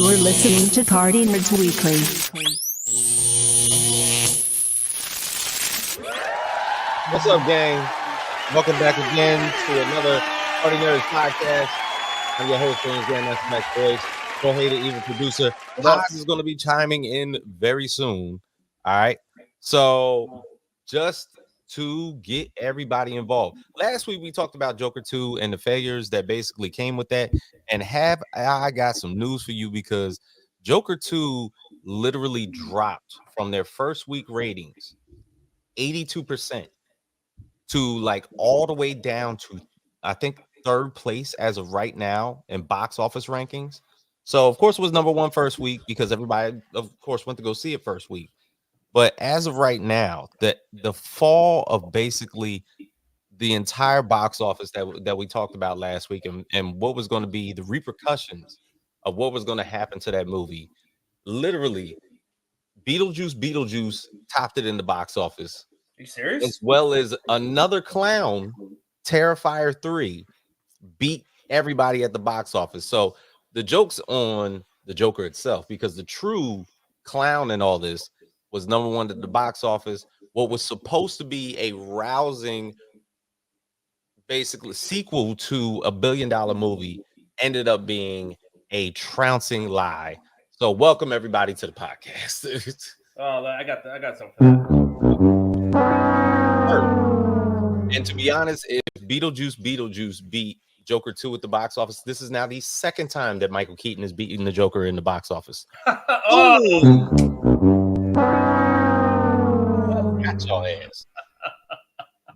You're listening to Party Nerds Weekly. What's up, gang? Welcome back again to another Party Nerds podcast. I'm your host, James Grand. That's Max Boyce. Don't hate it, even producer. Haas is going to be chiming in very soon. All right. So, just to get everybody involved. Last week we talked about Joker 2 and the failures that basically came with that. And I got some news for you because Joker 2 literally dropped from their first week ratings 82% to like all the way down to I think third place as of right now in box office rankings. So of course it was number one first week because everybody of course went to go see it first week. But as of right now, the fall of basically the entire box office that we talked about last week and what was going to be the repercussions of what was going to happen to that movie. Literally, Beetlejuice topped it in the box office. Are you serious? As well as another clown, Terrifier 3, beat everybody at the box office. So the joke's on the Joker itself because the true clown in all this was number one at the box office. What was supposed to be a rousing, basically sequel to a $1 billion movie ended up being a trouncing lie. So welcome everybody to the podcast. Oh, I got something. And to be honest, if Beetlejuice beat Joker 2 at the box office, this is now the second time that Michael Keaton is beating the Joker in the box office. Oh, got your ass.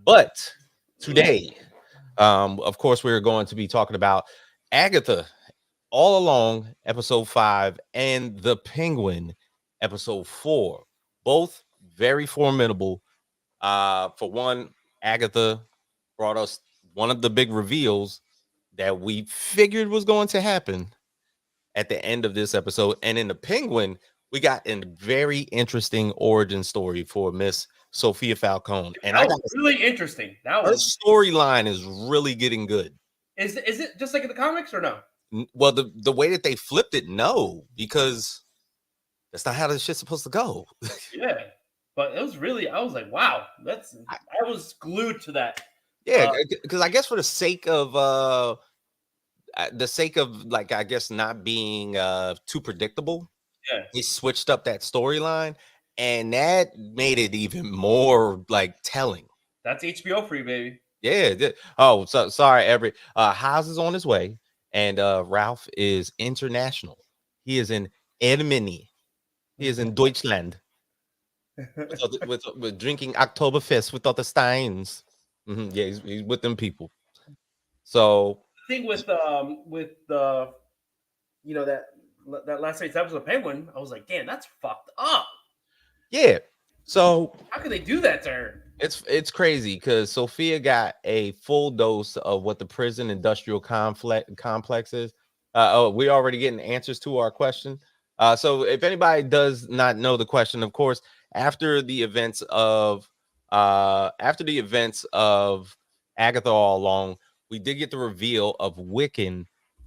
But today, of course, we're going to be talking about Agatha all along, episode 5, and the Penguin, episode 4. Both very formidable. For one, Agatha brought us one of the big reveals that we figured was going to happen at the end of this episode. And in the Penguin, we got a very interesting origin story for Miss Sophia Falcone. And that was really interesting. Her storyline is really getting good. Is it just like in the comics or no? Well, the way that they flipped it, no, because that's not how this shit's supposed to go. Yeah. But it was really, I was like, wow, I was glued to that. Yeah, because I guess for the sake of like, I guess not being too predictable, yeah, they switched up that storyline, and that made it even more like telling. That's HBO for you, baby. Yeah. Oh, so sorry, Haas is on his way, and Ralph is international. He is in Germany. He is in Deutschland. with drinking Oktoberfest with all the Steins. Yeah, he's with them people. So the thing with the that last night's episode of Penguin, I was like, damn, that's fucked up. Yeah. So how could they do that to her? It's crazy because Sophia got a full dose of what the prison industrial complex is. We already getting answers to our question. So if anybody does not know the question, of course, after the events of Agatha all along, we did get the reveal of Wiccan,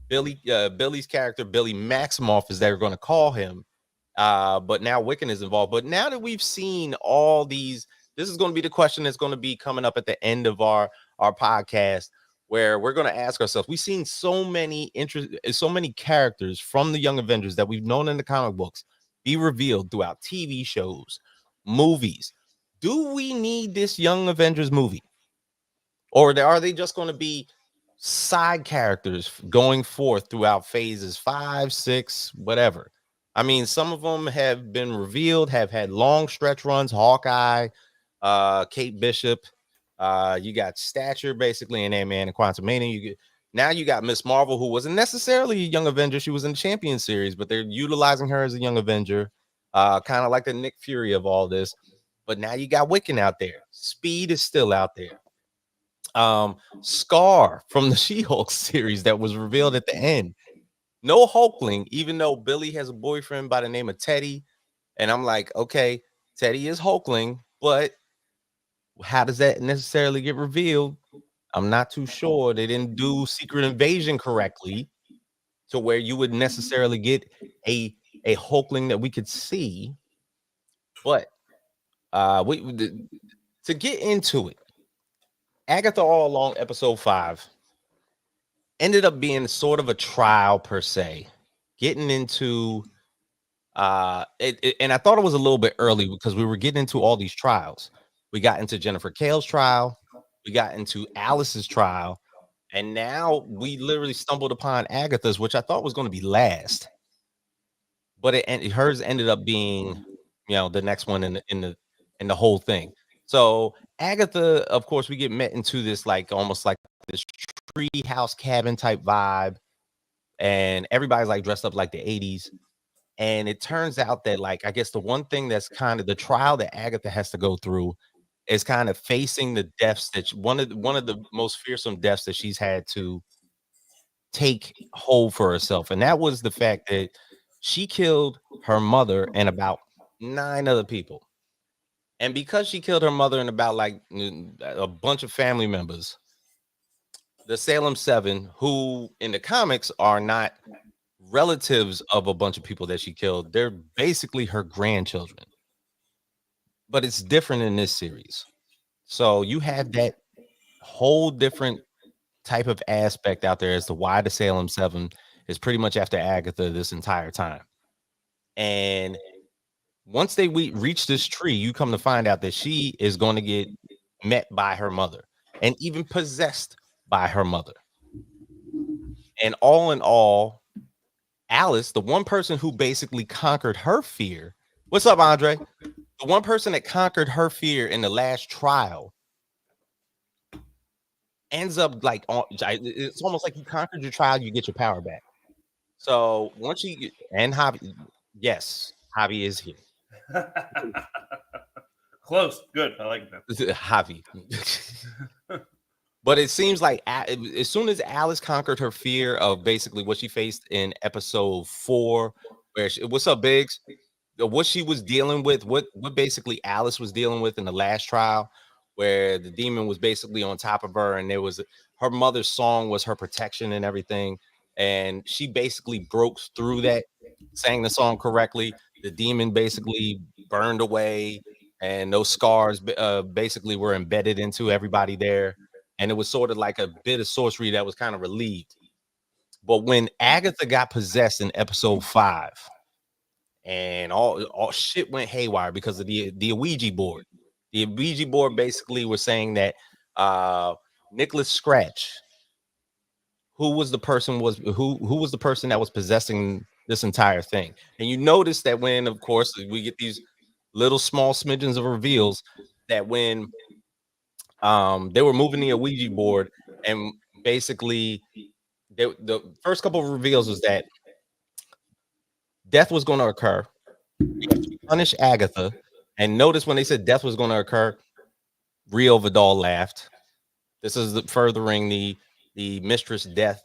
Billy's character, Billy Maximoff, as they're going to call him. But now Wiccan is involved. But now that we've seen all these, this is going to be the question that's going to be coming up at the end of our podcast, where we're going to ask ourselves, we've seen so many characters from the Young Avengers that we've known in the comic books be revealed throughout TV shows, movies. Do we need this Young Avengers movie? Or are they just going to be side characters going forth throughout phases 5, 6, whatever? I mean, some of them have been revealed, have had long stretch runs. Hawkeye, Kate Bishop, you got Stature basically in Ant-Man and Quantumania. Now you got Miss Marvel, who wasn't necessarily a Young Avenger. She was in the Champion series, but they're utilizing her as a Young Avenger, kind of like the Nick Fury of all this. But now you got Wiccan out there. Speed is still out there. Scar from the She-Hulk series that was revealed at the end. No Hulkling, even though Billy has a boyfriend by the name of Teddy. And I'm like, okay, Teddy is Hulkling, but how does that necessarily get revealed? I'm not too sure. They didn't do Secret Invasion correctly. to where you would necessarily get a Hulkling that we could see. But to get into it, Agatha All Along episode 5 ended up being sort of a trial per se, getting into and I thought it was a little bit early because we were getting into all these trials. We got into Jennifer Kale's trial, we got into Alice's trial, and now we literally stumbled upon Agatha's, which I thought was going to be last, but hers ended up being, the next one in the whole thing. So Agatha, of course, we get met into this like almost like this tree house cabin type vibe, and everybody's like dressed up like the 80s. And it turns out that, like, I guess the one thing that's kind of the trial that Agatha has to go through is kind of facing the deaths that one of the most fearsome deaths that she's had to take hold for herself. And that was the fact that she killed her mother and about 9 other people. And because she killed her mother and about like a bunch of family members, the Salem 7, who in the comics are not relatives of a bunch of people that she killed, they're basically her grandchildren. But it's different in this series. So you have that whole different type of aspect out there as to why the Salem 7 is pretty much after Agatha this entire time. And once they reach this tree, you come to find out that she is going to get met by her mother and even possessed by her mother. And all in all, Alice, the one person who basically conquered her fear. What's up, Andre? The one person that conquered her fear in the last trial ends up like it's almost like you conquered your trial, you get your power back. So once you and Javi, yes, Javi is here. Close, good. I like that. Javi. But it seems like as soon as Alice conquered her fear of basically what she faced in episode 4, where what's up, Biggs? What she was dealing with, what basically Alice was dealing with in the last trial, where the demon was basically on top of her, and there was her mother's song was her protection and everything, and she basically broke through that, sang the song correctly. The demon basically burned away, and those scars basically were embedded into everybody there. And it was sort of like a bit of sorcery that was kind of relieved. But when Agatha got possessed in episode 5, and all shit went haywire because of the Ouija board. The Ouija board basically was saying that Nicholas Scratch, who was the person that was possessing this entire thing. And you notice that when, of course, we get these little small smidgens of reveals that when they were moving the Ouija board, and basically the first couple of reveals was that death was going to occur. You have to punish Agatha. And notice when they said death was going to occur, Rio Vidal laughed. This is furthering the Mistress Death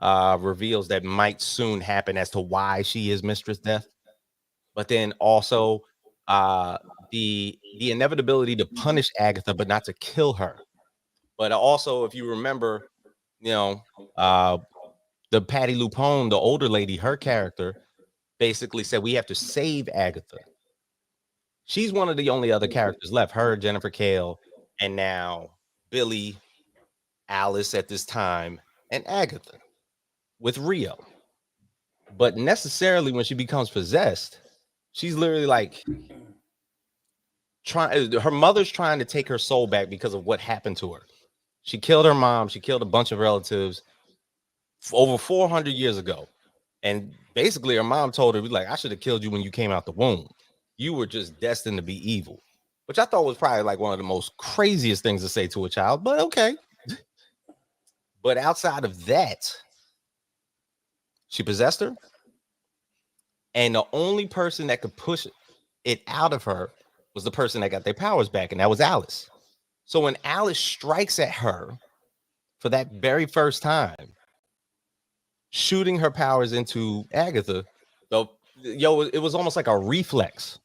reveals that might soon happen as to why she is Mistress Death. But then also the inevitability to punish Agatha, but not to kill her. But also, if you remember, the Patty Lupone, the older lady, her character basically said we have to save Agatha. She's one of the only other characters left. Her, Jennifer Kale, and now Billy, Alice at this time, and Agatha with Rio. But necessarily when she becomes possessed, she's literally like her mother's trying to take her soul back because of what happened to her. She killed her mom. She killed a bunch of relatives over 400 years ago. And basically her mom told her, like, I should have killed you when you came out the womb. You were just destined to be evil, which I thought was probably like one of the most craziest things to say to a child, but okay. But outside of that, she possessed her. And the only person that could push it out of her was the person that got their powers back, and that was Alice. So when Alice strikes at her for that very first time, shooting her powers into Agatha, it was almost like a reflex.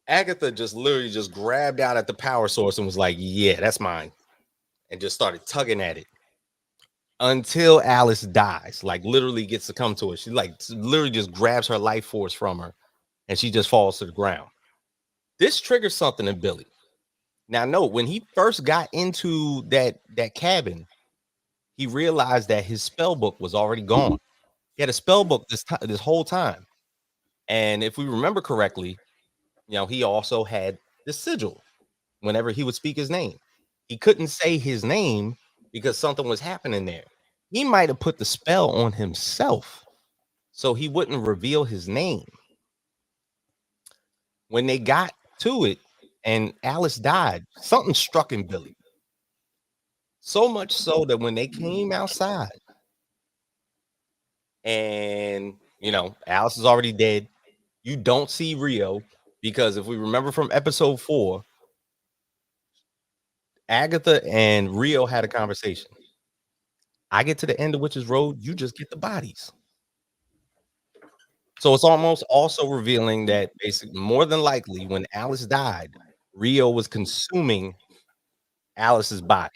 Agatha just literally just grabbed out at the power source and was like, yeah, that's mine. And just started tugging at it. until Alice dies, like literally gets to come to her. She like literally just grabs her life force from her and she just falls to the ground. This triggers something in Billy. Now, note when he first got into that cabin, he realized that his spell book was already gone. He had a spell book this whole time. And if we remember correctly, he also had the sigil whenever he would speak his name. He couldn't say his name because something was happening there. He might have put the spell on himself so he wouldn't reveal his name. When they got to it and Alice died, something struck in Billy. So much so that when they came outside and, Alice is already dead, you don't see Rio because if we remember from episode 4, Agatha and Rio had a conversation. I get to the end of Witch's Road, you just get the bodies. So it's almost also revealing that basically, more than likely, when Alice died, Rio was consuming Alice's body.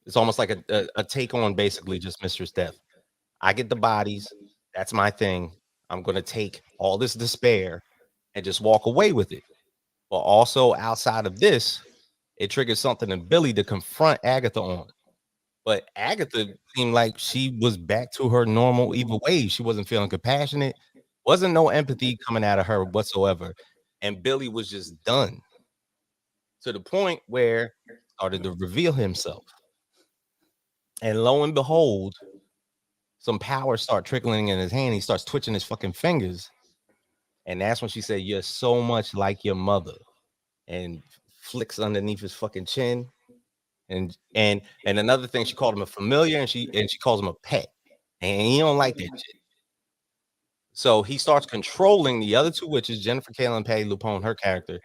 It's almost like a take on basically just Mistress Death. I get the bodies. That's my thing. I'm going to take all this despair and just walk away with it. But also outside of this, it triggers something in Billy to confront Agatha on. But Agatha seemed like she was back to her normal evil ways. She wasn't feeling compassionate. Wasn't no empathy coming out of her whatsoever. And Billy was just done to the point where he started to reveal himself. And lo and behold, some power start trickling in his hand. He starts twitching his fucking fingers. And that's when she said, "You're so much like your mother." And flicks underneath his fucking chin. And another thing, she called him a familiar and she calls him a pet. And he don't like that shit. So he starts controlling the other two witches, Jennifer Kale and Patty Lupone, her character,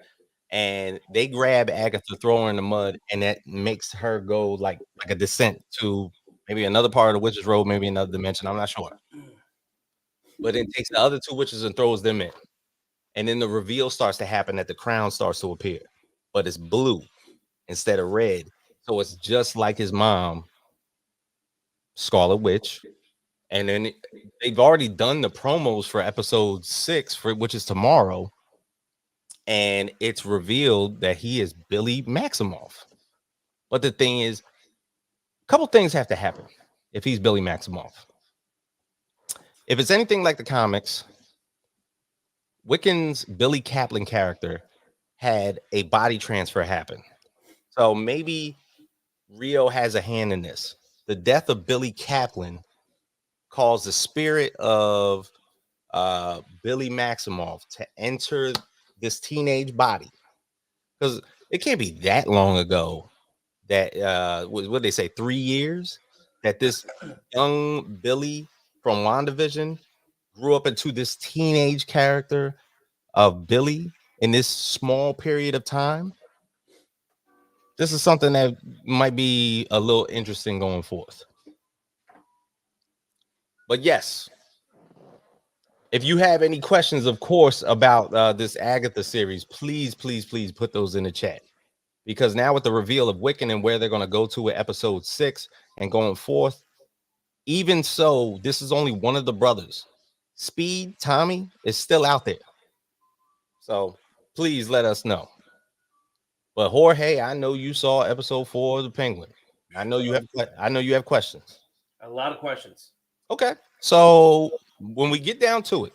and they grab Agatha, throw her in the mud, and that makes her go like a descent to maybe another part of the Witch's Road, maybe another dimension. I'm not sure. But it takes the other two witches and throws them in. And then the reveal starts to happen that the crown starts to appear, but it's blue instead of red. So it's just like his mom, Scarlet Witch. And then they've already done the promos for episode 6, which is tomorrow. And it's revealed that he is Billy Maximoff. But the thing is, a couple things have to happen if he's Billy Maximoff. If it's anything like the comics, Wiccan's Billy Kaplan character had a body transfer happen. So maybe Rio has a hand in this. The death of Billy Kaplan caused the spirit of Billy Maximoff to enter this teenage body. Because it can't be that long ago that what they say, 3 years, that this young Billy from WandaVision grew up into this teenage character of Billy in this small period of time. This is something that might be a little interesting going forth. But yes, if you have any questions, of course, about this Agatha series, please put those in the chat. Because now with the reveal of Wiccan and where they're going to go to with episode 6 and going forth, even so, this is only one of the brothers. Speed, Tommy, is still out there. So please let us know. But Jorge, I know you saw episode 4 of the Penguin. I know you have questions. A lot of questions. Okay. So when we get down to it,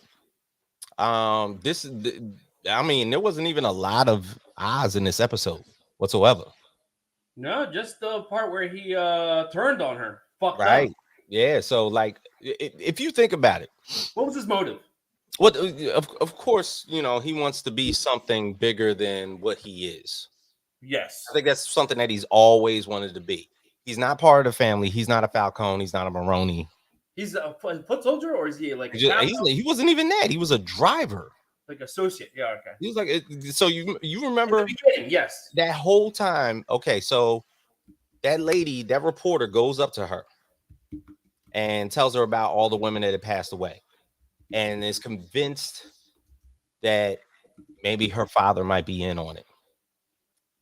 there wasn't even a lot of eyes in this episode whatsoever. No, just the part where he turned on her. Fucked Right. up. Yeah. So like, if you think about it, What was his motive? what of course, he wants to be something bigger than what he is. Yes. I think that's something that he's always wanted to be. He's not part of the family. He's not a Falcone. He's not a Maroni. He's a foot soldier, or is he like He wasn't even that. He was a driver. like associate? Yeah, okay. He was like, so you remember In the beginning, yes. that whole time? Okay, so that lady, that reporter, goes up to her and tells her about all the women that had passed away, and is convinced that maybe her father might be in on it.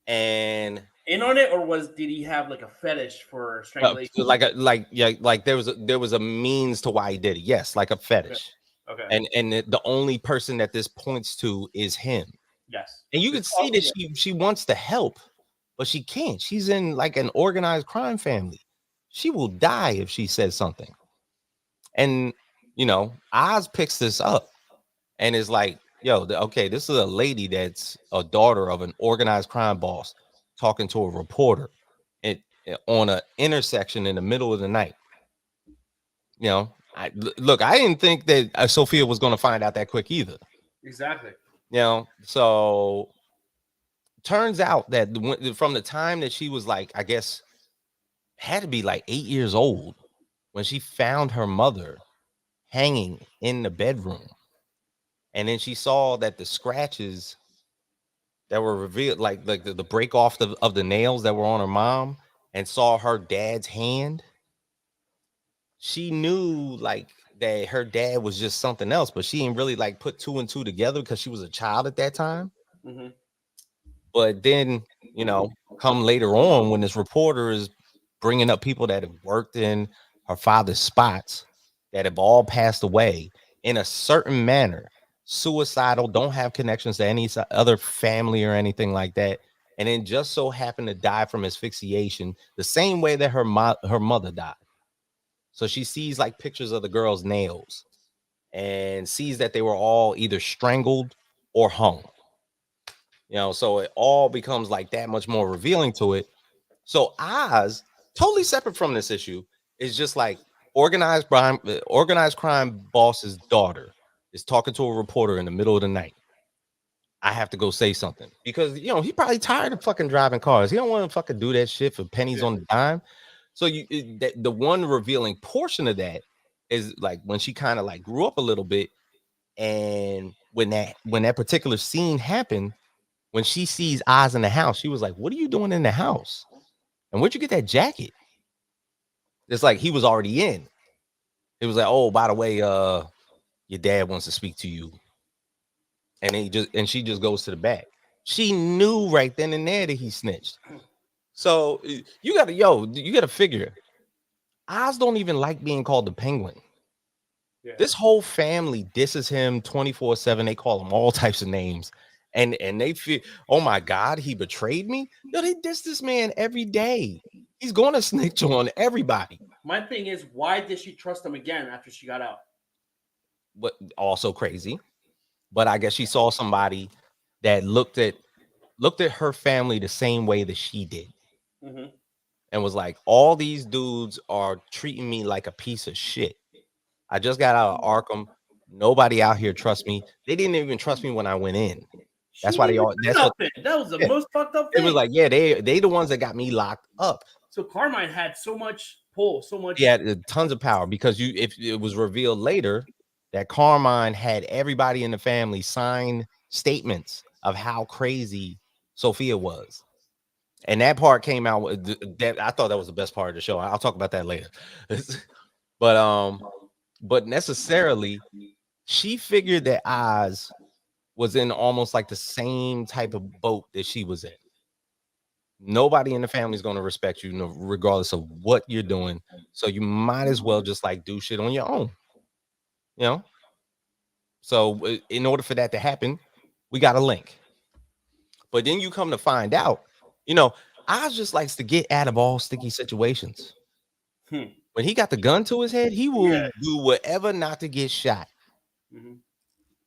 And in on it, or did he have like a fetish for strangulation? Like there was a means to why he did it. Yes, like a fetish. Okay. And the only person that this points to is him. Yes. And you can see that she wants to help, but she can't. She's in like an organized crime family. She will die if she says something. And Oz picks this up and is like, yo, okay, this is a lady that's a daughter of an organized crime boss talking to a reporter on an intersection in the middle of the night. Look, I didn't think that Sophia was going to find out that quick either. Exactly. So turns out that from the time that she was like, I guess, had to be like 8 years old when she found her mother hanging in the bedroom. And then she saw that the scratches that were revealed, like the break off of the nails that were on her mom, and saw her dad's hand. She knew like that her dad was just something else, but she didn't really like put two and two together because she was a child at that time. Mm-hmm. But then, come later on when this reporter is bringing up people that have worked in her father's spots that have all passed away in a certain manner, suicidal, don't have connections to any other family or anything like that, and then just so happened to die from asphyxiation the same way that her mother died. So she sees like pictures of the girl's nails and sees that they were all either strangled or hung. So it all becomes like that much more revealing to it. So Oz, totally separate from this issue, is just like organized crime boss's daughter is talking to a reporter in the middle of the night. I have to go say something because he probably tired of fucking driving cars. He don't want to fucking do that shit for pennies on the dime. So the one revealing portion of that is like when she kind of like grew up a little bit, and when that particular scene happened, when she sees Oz in the house, she was like, "What are you doing in the house? And where'd you get that jacket?" It's like he was already in. It was like, "Oh, by the way, your dad wants to speak to you." And she just goes to the back. She knew right then and there that he snitched. So you gotta figure. Oz don't even like being called the Penguin. Yeah. This whole family disses him 24/7. They call him all types of names. And they feel, oh my God, he betrayed me. Yo, they diss this man every day. He's going to snitch on everybody. My thing is, why did she trust him again after she got out? But also crazy. But I guess she saw somebody that looked at her family the same way that she did. Mm-hmm. And was like, all these dudes are treating me like a piece of shit. I just got out of Arkham. Nobody out here trusts me. They didn't even trust me when I went in. That's why they all. That was the most fucked up thing. It was like, yeah, they the ones that got me locked up. So Carmine had so much pull, so much. He had tons of power because if it was revealed later that Carmine had everybody in the family sign statements of how crazy Sophia was. And that part came out that I thought that was the best part of the show. I'll talk about that later. But necessarily she figured that Oz was in almost like the same type of boat that she was in. Nobody in the family is going to respect you regardless of what you're doing. So you might as well just like do shit on your own. So in order for that to happen, we got a link. But then you come to find out, Oz just likes to get out of all sticky situations. When he got the gun to his head, he will do whatever not to get shot. Mm-hmm.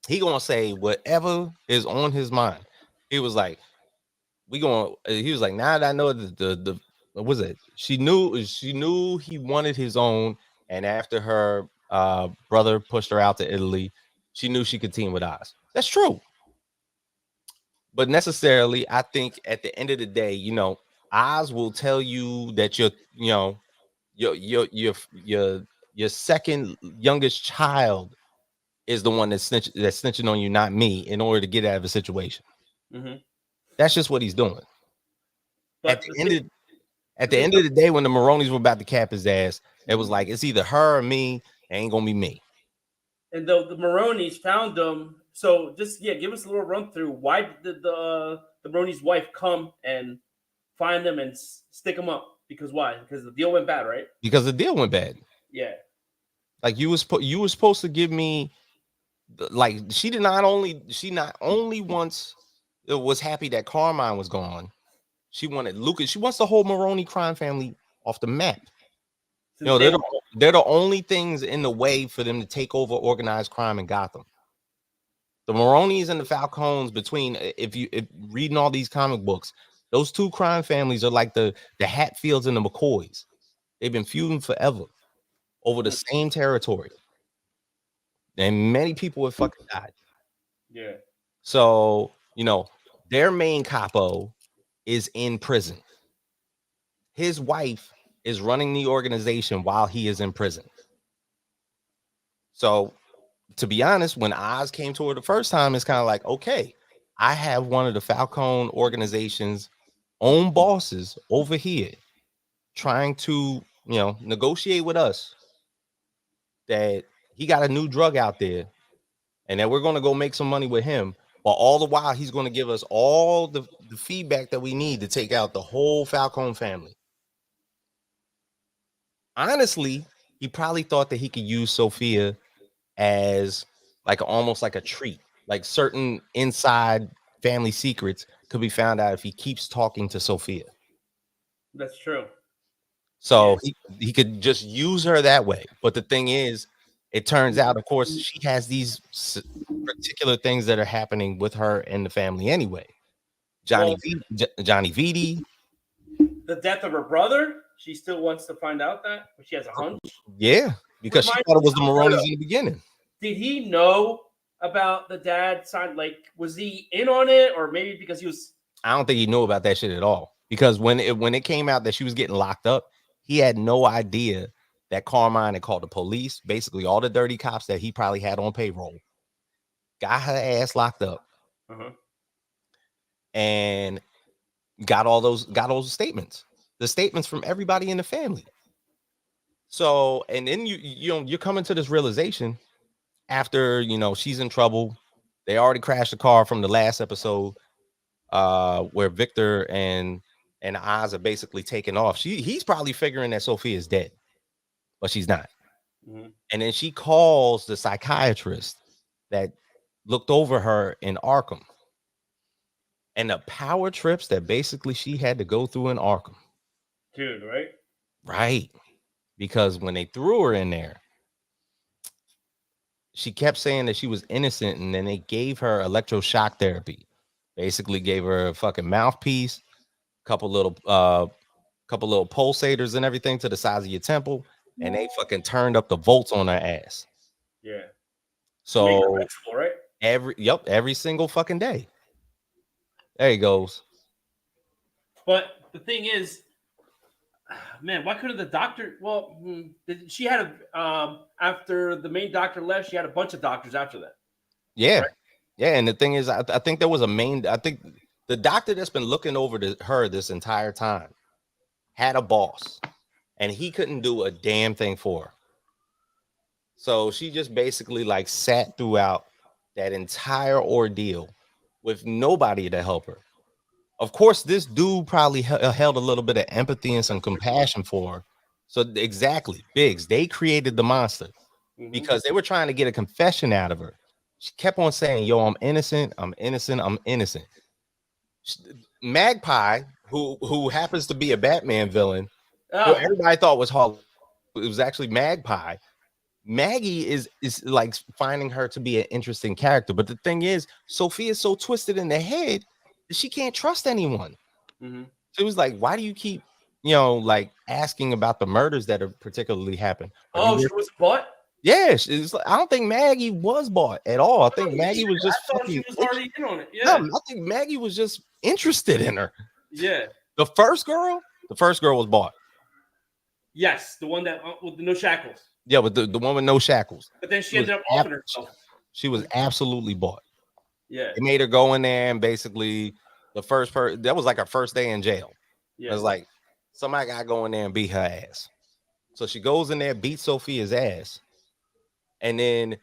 He gonna say whatever is on his mind. He was like, he was like, now that I know the what was it? She knew he wanted his own, and after her brother pushed her out to Italy, she knew she could team with Oz. That's true. But necessarily, I think at the end of the day, Oz will tell you that your second youngest child is the one that's snitching on you, not me, in order to get out of a situation. Mm-hmm. That's just what he's doing. But at the end of the day, when the Maronis were about to cap his ass, it was like, it's either her or me. It ain't gonna be me. And the Maronis found them. So just give us a little run through. Why did the Maronis' wife come and find them and stick them up. Because why? Because the deal went bad, right? Because the deal went bad. Yeah. Like you was supposed to give me, like she not only once was happy that Carmine was gone. She wanted Lucas. She wants the whole Maroney crime family off the map. You know, they're the only things in the way for them to take over organized crime in Gotham. The Maronis and the Falcones, between if reading all these comic books, those two crime families are like the Hatfields and the McCoys. They've been feuding forever over the same territory. And many people have fucking died. Yeah. So, you know, their main capo is in prison. His wife is running the organization while he is in prison. So, to be honest, when Oz came to her the first time, it's kind of like, okay, I have one of the Falcone organization's own bosses over here trying to, you know, negotiate with us that he got a new drug out there and that we're going to go make some money with him. But all the while, he's going to give us all the feedback that we need to take out the whole Falcone family. Honestly, he probably thought that he could use Sophia as like almost like a treat. Like certain inside family secrets could be found out if he keeps talking to Sophia. That's true. So he could just use her that way. But the thing is, it turns out, of course, she has these particular things that are happening with her and the family anyway. Johnny Viti. The death of her brother, she still wants to find out that, but she has a hunch. Yeah, because she thought it was the Maronis in the beginning. Did he know about the dad side? Like, was he in on it, or maybe because he was? I don't think he knew about that shit at all. Because when it came out that she was getting locked up, he had no idea that Carmine had called the police. Basically, all the dirty cops that he probably had on payroll got her ass locked up, and got all those statements, the statements from everybody in the family. So, and then you're coming to this realization after, you know, she's in trouble. They already crashed the car from the last episode, where Victor and Oz are basically taking off. He's probably figuring that Sophia is dead, but she's not. And then she calls the psychiatrist that looked over her in Arkham, and the power trips that basically she had to go through in Arkham. Dude, right? Right. Because when they threw her in there, she kept saying that she was innocent, and then they gave her electroshock therapy. Basically gave her a fucking mouthpiece, couple little pulsators and everything to the size of your temple, and they fucking turned up the volts on her ass. Yeah. So right? every single fucking day. There he goes. But the thing is, man, why couldn't the doctor? Well, she had after the main doctor left, she had a bunch of doctors after that. Yeah, right? Yeah. And the thing is, I think there was I think the doctor that's been looking over her this entire time had a boss, and he couldn't do a damn thing for her. So she just basically like sat throughout that entire ordeal with nobody to help her. Of course, this dude probably held a little bit of empathy and some compassion for her. So exactly, Biggs, they created the monster because they were trying to get a confession out of her. She kept on saying, yo, I'm innocent, I'm innocent, I'm innocent. Magpie, who happens to be a Batman villain, who everybody thought was Harley, it was actually Magpie. Maggie is like finding her to be an interesting character. But the thing is, Sophia's so twisted in the head that she can't trust anyone. So it was like, why do you keep, you know, like asking about the murders that are particularly happened? She was bought? Yeah, I don't think Maggie was bought at all. I think Maggie was just she was already in on it. Yeah. No, I think Maggie was just interested in her. Yeah. The first girl was bought. Yes, the one that with the no shackles. Yeah, but the one with no shackles. But then she ended up offing herself. She was absolutely bought. Yeah. They made her go in there, and basically the first person, that was like her first day in jail. Yeah. It was like, somebody got to go in there and beat her ass. So she goes in there, beats Sophia's ass. And then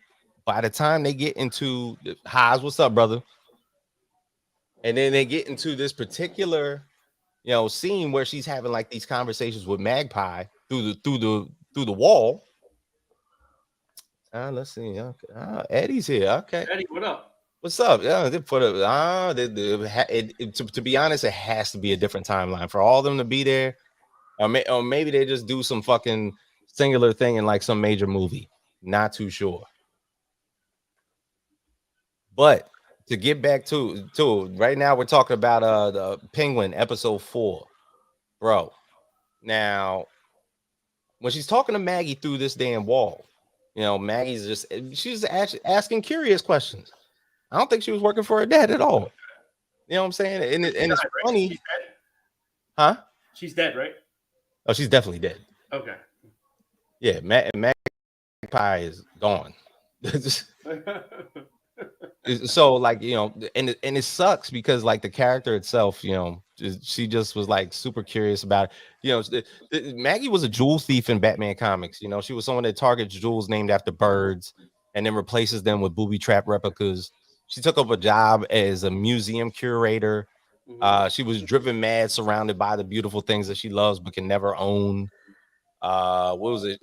by the time they get into Haas, what's up, brother? And then they get into this particular scene where she's having like these conversations with Magpie through the wall. Let's see. Okay. Eddie's here. Okay. Eddie, what up? What's up? Yeah, they put to be honest, it has to be a different timeline for all of them to be there, or maybe they just do some fucking singular thing in like some major movie. Not too sure. But to get back to right now, we're talking about the Penguin episode 4, bro. Now, when she's talking to Maggie through this damn wall, Maggie's she's actually asking curious questions. I don't think she was working for her dad at all. You know what I'm saying? And it's funny. She's dead? Huh? She's dead, right? Oh, she's definitely dead. Okay. Yeah, Magpie is gone. So like, and it sucks because like the character itself, she just was like super curious about it. Maggie was a jewel thief in Batman comics. She was someone that targets jewels named after birds and then replaces them with booby trap replicas. She took up a job as a museum curator. She was driven mad, surrounded by the beautiful things that she loves but can never own. What was it?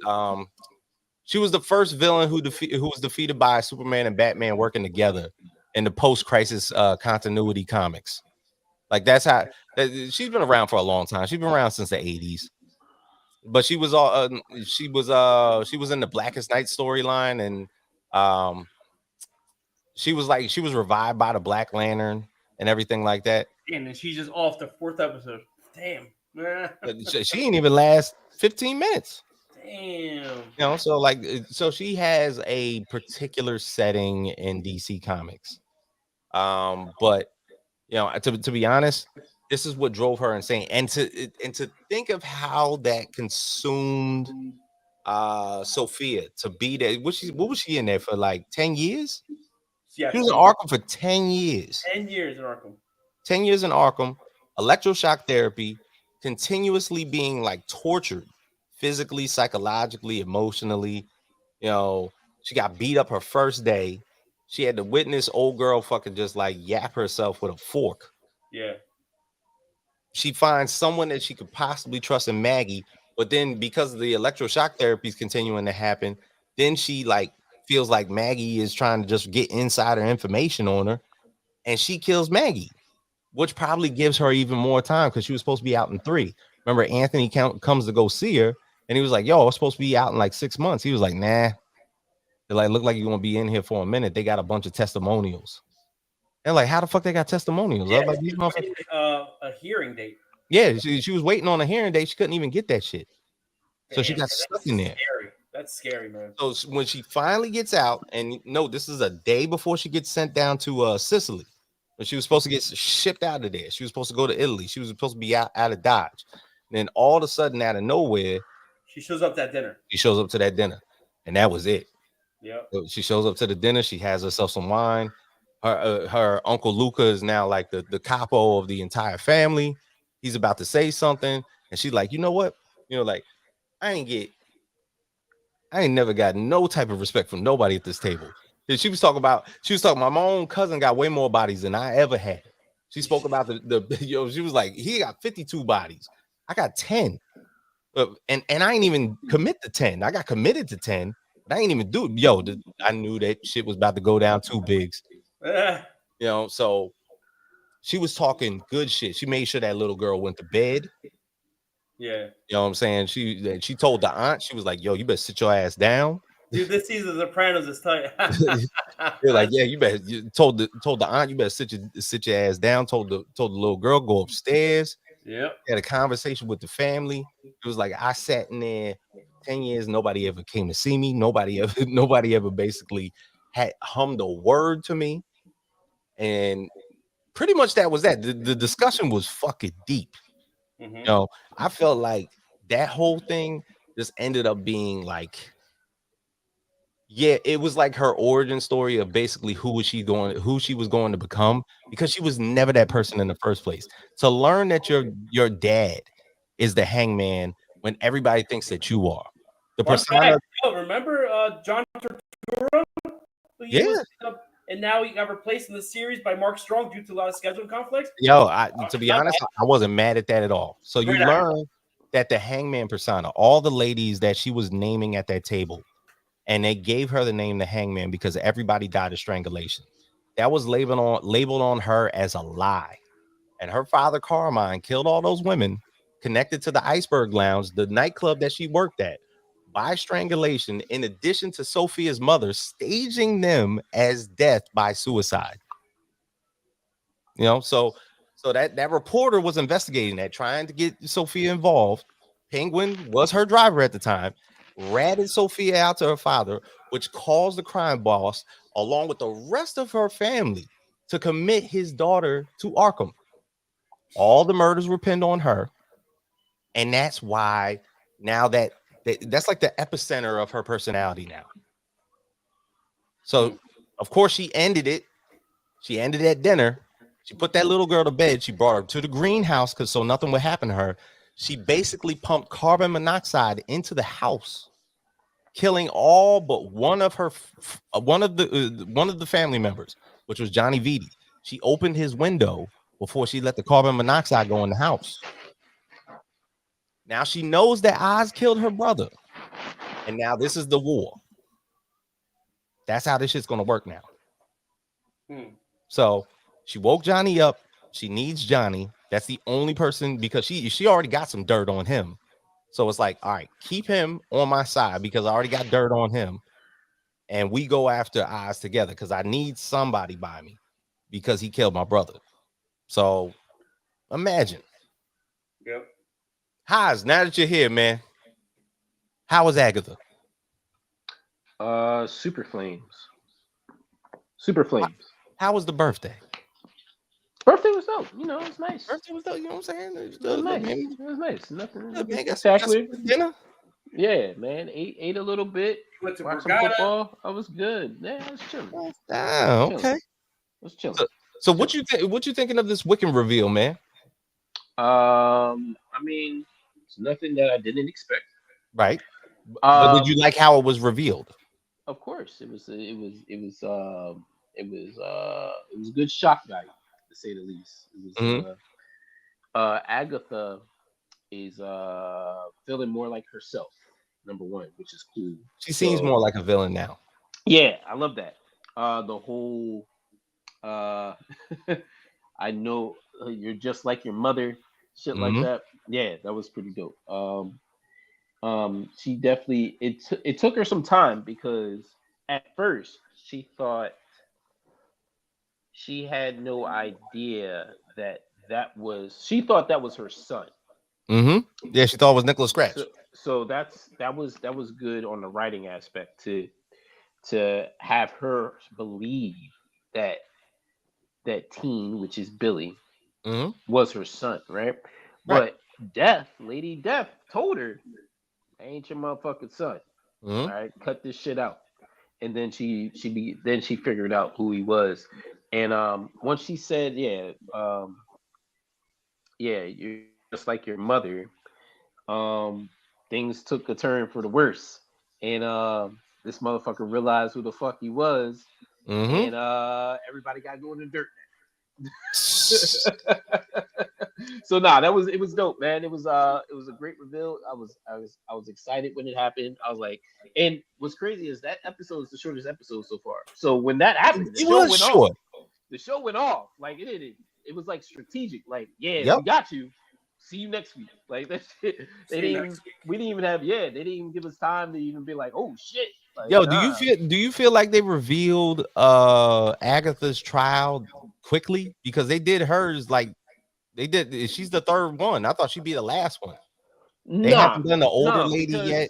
She was the first villain who was defeated by Superman and Batman working together in the post-crisis continuity comics. Like that's how she's been around for a long time. She's been around since the 80s. But she was she was in the Blackest Night storyline, and she was revived by the Black Lantern and everything like that. And then she's just off the 4th episode. Damn. She ain't even last 15 minutes. Damn. So she has a particular setting in DC Comics. But to be honest, this is what drove her insane. And to think of how that consumed Sophia to be there. What was she in there for like 10 years? Yeah, she was in Arkham for 10 years. 10 years in Arkham. 10 years in Arkham, electroshock therapy, continuously being like tortured physically, psychologically, emotionally. She got beat up her first day. She had to witness old girl fucking just like yap herself with a fork. Yeah. She finds someone that she could possibly trust in Maggie, but then because the electroshock therapy is continuing to happen, then she like feels like Maggie is trying to just get insider information on her, and she kills Maggie, which probably gives her even more time because she was supposed to be out in 3. Remember, Anthony comes to go see her, and he was like, "Yo, I was supposed to be out in like 6 months." He was like, "Nah." They're like, "Look like you're gonna be in here for a minute." They got a bunch of testimonials. And like, how the fuck they got testimonials? Yeah, I was like, these motherfuckers. A hearing date. Yeah, she was waiting on a hearing date. She couldn't even get that shit. So she got stuck in there. Scary. That's scary, man. So when she finally gets out, and no, this is a day before she gets sent down to Sicily. When she was supposed to get shipped out of there. She was supposed to go to Italy. She was supposed to be out of Dodge. And then all of a sudden, out of nowhere, she shows up to that dinner. She shows up to that dinner. And that was it. Yeah. She shows up to the dinner. She has herself some wine. Her Uncle Luca is now like the capo of the entire family. He's about to say something. And she's like, you know what? Like, I ain't never got no type of respect from nobody at this table. She was talking about my own cousin got way more bodies than I ever had. She spoke about she was like, he got 52 bodies. I got 10. And I ain't even commit to 10. I got committed to 10, but I ain't even do it. I knew that shit was about to go down too big. So she was talking good shit. She made sure that little girl went to bed. Yeah. You know what I'm saying? She told the aunt, she was like, yo, you better sit your ass down. Dude, this season of The Sopranos is tight. They're like, yeah, you told the aunt you better sit your ass down, told the little girl go upstairs. Yeah. Had a conversation with the family. It was like I sat in there 10 years, nobody ever came to see me. Nobody ever basically had hummed a word to me. And pretty much that was that. The discussion was fucking deep. Mm-hmm. I felt like that whole thing just ended up being like, yeah, it was like her origin story of basically who she was going to become, because she was never that person in the first place. To learn that your dad is the hangman when everybody thinks that you are. The persona. Remember John Turturro? Yeah. and now he got replaced in the series by Mark Strong due to a lot of scheduling conflicts. Yo, to be honest, I wasn't mad at that at all. So you Great learn that the Hangman persona, all the ladies that she was naming at that table, and they gave her the name the Hangman because everybody died of strangulation. That was labeled on her as a lie. And her father, Carmine, killed all those women connected to the Iceberg Lounge, the nightclub that she worked at, by strangulation, in addition to Sophia's mother staging them as death by suicide. You know, so that reporter was investigating that, trying to get Sophia involved. Penguin was her driver at the time, ratted Sophia out to her father, which caused the crime boss, along with the rest of her family, to commit his daughter to Arkham. All the murders were pinned on her, and that's why now that's like the epicenter of her personality now. So, of course, she ended it. She ended at dinner. She put that little girl to bed. She brought her to the greenhouse so nothing would happen to her. She basically pumped carbon monoxide into the house, killing all but one of the family members, which was Johnny Vitti. She opened his window before she let the carbon monoxide go in the house. Now she knows that Oz killed her brother, and now this is the war. That's how this shit's gonna work now. So she woke Johnny up. She needs Johnny. That's the only person, because she already got some dirt on him. So it's like, all right, keep him on my side because I already got dirt on him, and we go after Oz together because I need somebody by me because he killed my brother. So imagine. Yep. Oz, now that you're here, man, how was Agatha? Super Flames. Super Flames. How was the birthday? Birthday was dope. You know, it was nice. Birthday was dope. You know what I'm saying? It was nice. It was nice. Nothing Man, spectacular. Dinner. Yeah, man. Ate a little bit. Went to Watched some Borgata. football. I was good. Yeah, I was chilling. Okay. I was chilling. So what you thinking of this Wiccan reveal, man? I mean, it's nothing that I didn't expect. Right. But did you like how it was revealed? Of course, it was good shock value, to say the least. It was Agatha is feeling more like herself, number one, which is cool. She seems more like a villain now. Yeah, I love that. The whole I know you're just like your mother, shit like that. Yeah, that was pretty dope. She definitely it took her some time because at first she thought she had no idea that was her son. Yeah, she thought it was Nicholas Scratch. So that was good on the writing aspect to have her believe that teen, which is Billy, was her son, right? But Lady Death told her, I ain't your motherfucking son. All right, cut this shit out. And then she figured out who he was. And once she said, you're just like your mother, things took a turn for the worse. And this motherfucker realized who the fuck he was. And everybody got to go in the dirt now. So it was dope, man. It was a great reveal. I was excited when it happened. I was like, and what's crazy is that episode is the shortest episode so far. So when that happened, the show went off. The show went off. Like it was like strategic. Like, we got you. See you next week. Like that shit. They didn't even give us time to even be like, oh shit. Like, yo, do you feel like they revealed Agatha's trial quickly? Because they did hers like they did. She's the third one. I thought she'd be the last one. They haven't done the older lady yet.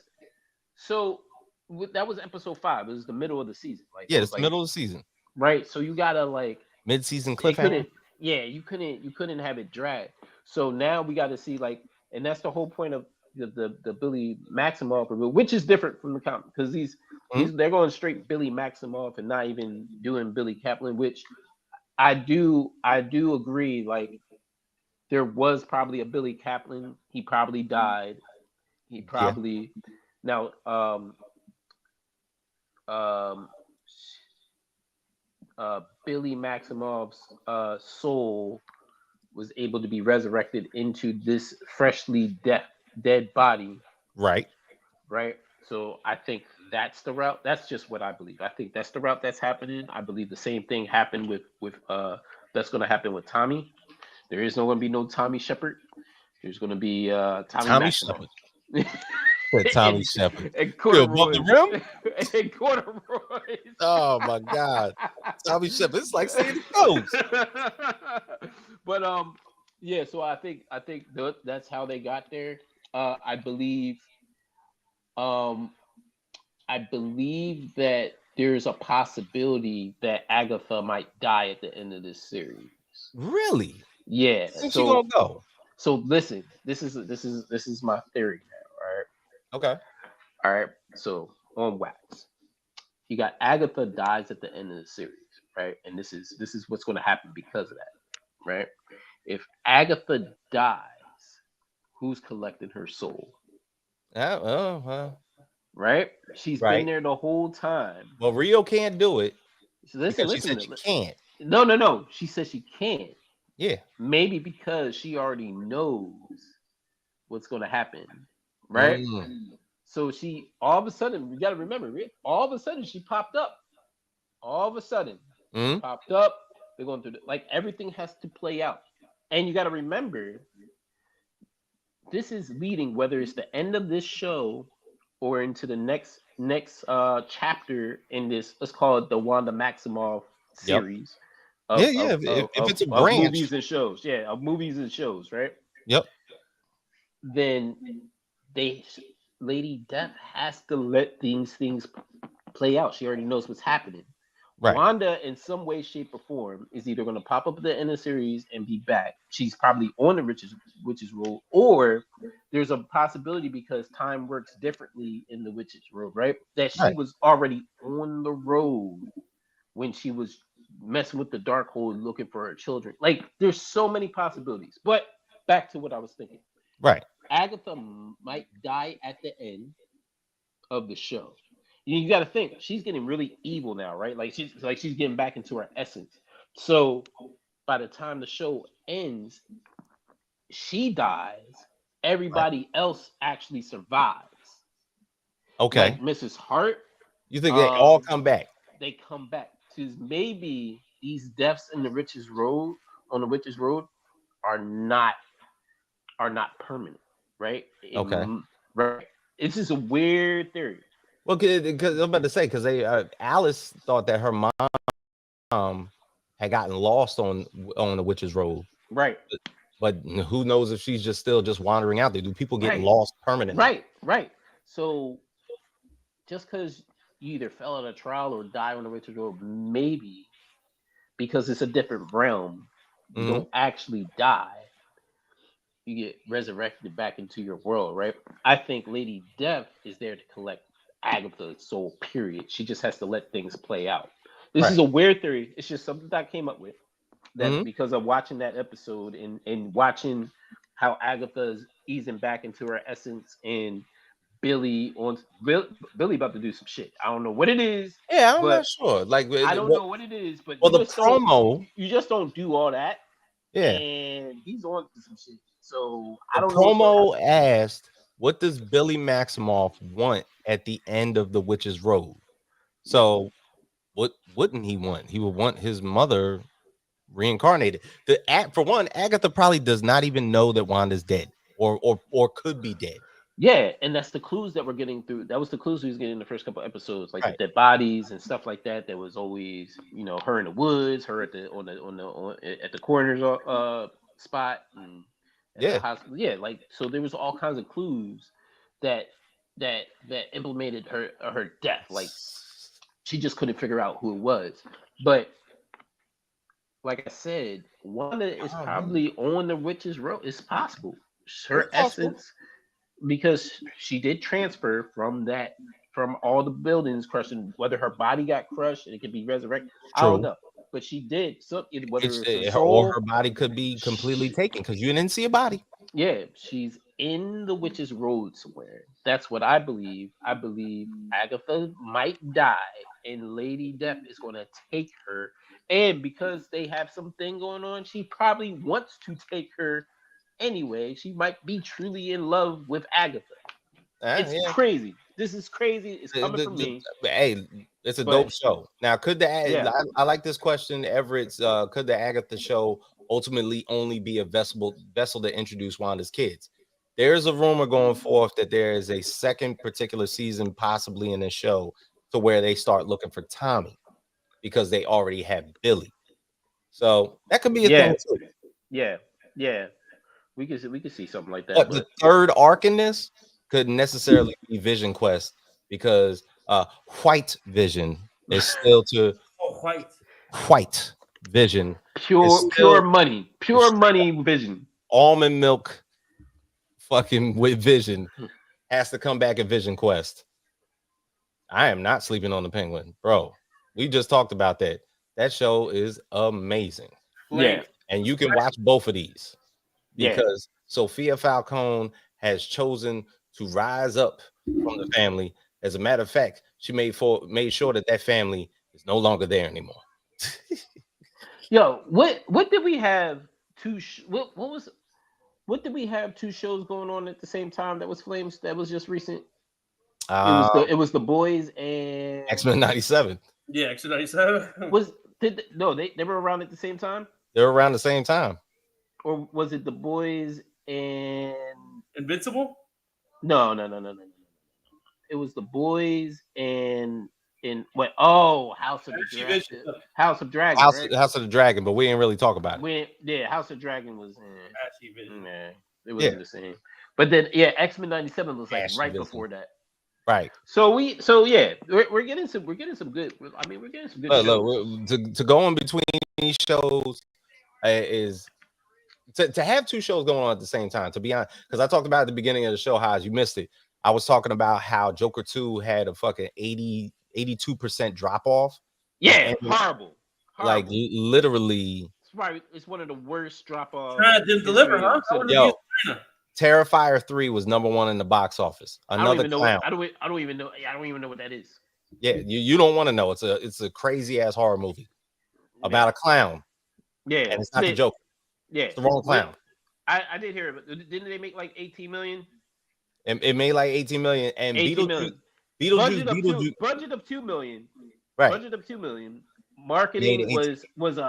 So that was episode 5. It was the middle of the season. Like, it's the middle of the season, right? So you gotta like mid-season cliffhanger. You couldn't have it drag. So now we got to see like, and that's the whole point of the Billy Maximoff reveal, which is different from the comic because they're going straight Billy Maximoff and not even doing Billy Kaplan, which I do agree. Like there was probably a Billy Kaplan. He probably died. He probably Billy Maximov's soul was able to be resurrected into this freshly dead body. Right. So I think that's the route. That's just what I believe. I think that's the route that's happening. I believe the same thing happened with that's going to happen with Tommy. There is no going to be no Tommy Shepard. There's going to be Tommy Maximov. Tommy Shepard. And Above the rim? And corduroys. Oh my God. Tommy Shepard. It's like saying the ghost. But yeah, so I think that's how they got there. I believe that there's a possibility that Agatha might die at the end of this series. Really? Yeah. Where's she gonna go? So listen, this is my theory now, all right? Okay. All right. So on wax, you got Agatha dies at the end of the series, right? And this is what's going to happen because of that, right? If Agatha dies, who's collecting her soul? Right? She's been there the whole time. Well, Rio can't do it. Listen. She said she can't. No. She says she can't. Yeah. Maybe because she already knows what's going to happen, right? So she, all of a sudden, you got to remember, all of a sudden she popped up. All of a sudden, popped up. They're going through like everything has to play out. And you got to remember, this is leading, whether it's the end of this show or into the next chapter in this, let's call it the Wanda Maximoff series. If it's a branch. Movies and shows. Yeah, of movies and shows, right? Yep. Then Lady Death has to let these things play out. She already knows what's happening. Right. Wanda, in some way, shape, or form, is either going to pop up at the end of the series and be back. She's probably on the witch's role, or there's a possibility because time works differently in the witch's role, right? That she was already on the road when she was messing with the Darkhold looking for her children. Like, there's so many possibilities. But back to what I was thinking. Right. Agatha might die at the end of the show. You got to think she's getting really evil now, right? Like she's getting back into her essence. So by the time the show ends, she dies. Everybody else actually survives. Okay. Like Mrs. Hart. You think they all come back? They come back. Because maybe these deaths in the Witch's Road are not permanent, right? Okay. Right. It's just a weird theory. Well, because I'm about to say, because Alice thought that her mom had gotten lost on the Witch's Road, right? But who knows if she's just still wandering out there? Do people get lost permanently? Right. So just because you either fell at a trial or die on the Witch's Road, maybe because it's a different realm, you don't actually die. You get resurrected back into your world, right? I think Lady Death is there to collect Agatha's soul, period. She just has to let things play out. This is a weird theory. It's just something that I came up with. That because of watching that episode and watching how Agatha's easing back into her essence and Billy about to do some shit. I don't know what it is. Yeah, I'm not sure. Like I don't know what it is, but the promo, you just don't do all that. Yeah, and he's on to some shit. So I don't know. Promo asked, "What does Billy Maximoff want at the end of the Witch's Road?" So, what wouldn't he want? He would want his mother reincarnated. For one, Agatha probably does not even know that Wanda's dead, or could be dead. Yeah, and that's the clues that we're getting through. That was the clues we was getting in the first couple episodes, like the dead bodies and stuff like that. There was always, her in the woods, her at the at the coroner's spot, and the hospital. Yeah, like so there was all kinds of clues that implemented her death. Like she just couldn't figure out who it was. But like I said, Wanda is probably on the Witch's Road. It's possible. Her essence. Because she did transfer from all the buildings crushing, whether her body got crushed and it could be resurrected. True. I don't know. But she did. So whether it's or her body could be completely taken because you didn't see a body. Yeah, she's in the Witch's Road somewhere. That's what I believe. I believe Agatha might die and Lady Death is going to take her And because they have something going on, she probably wants to take her anyway. She might be truly in love with Agatha. It's Yeah. crazy. This is crazy. It's coming from me. Hey, it's a But- dope show. Now, could Yeah. I like this question, Everett's? Could the Agatha show ultimately only be a vessel to introduce Wanda's kids? There's a rumor going forth that there is a second particular season, possibly in the show, to where they start looking for Tommy because they already have Billy. So that could be a thing too. Yeah. We could see something like that. But the third arc in this couldn't necessarily be Vision Quest because White Vision is still to White Vision. Pure money Vision. Almond milk fucking with Vision has to come back at Vision Quest. I am not sleeping on the Penguin, bro. We just talked about that. That show is amazing. Yeah. And you can watch both of these because Sophia Falcone has chosen to rise up from the family. As a matter of fact, she made sure that family is no longer there anymore. Yo, what did we have what did we have two shows going on at the same time that was Flames that was just recent? It was the Boys and X-Men 97. Yeah, X-Men 97. They were around at the same time? They were around the same time. Or was it the Boys and Invincible? No. It was the Boys and what? Oh, House of Dragon. House of Dragon. House of the Dragon, but we didn't really talk about it. House of Dragon was it wasn't the same. But then X-Men 97 was like right before that. Right. So we're getting some good. I mean, we're getting some good. Look, to go in between these shows is to have two shows going on at the same time. To be honest, because I talked about at the beginning of the show how you missed it. I was talking about how Joker 2 had a fucking 82% drop off. Yeah, horrible. Like literally, it's one of the worst drop offs. Didn't deliver, huh? Yo, Terrifier 3 was #1 in the box office. Another clown. I don't even know what that is. Yeah, you don't want to know. It's a crazy ass horror movie about a clown. Yeah, and it's not the Joker. Yeah, it's the wrong clown. I did hear it, but didn't they make like 18 million? It made like 18 million. And Beetlejuice. Budget of 2 million. Right. Budget of 2 million. Marketing was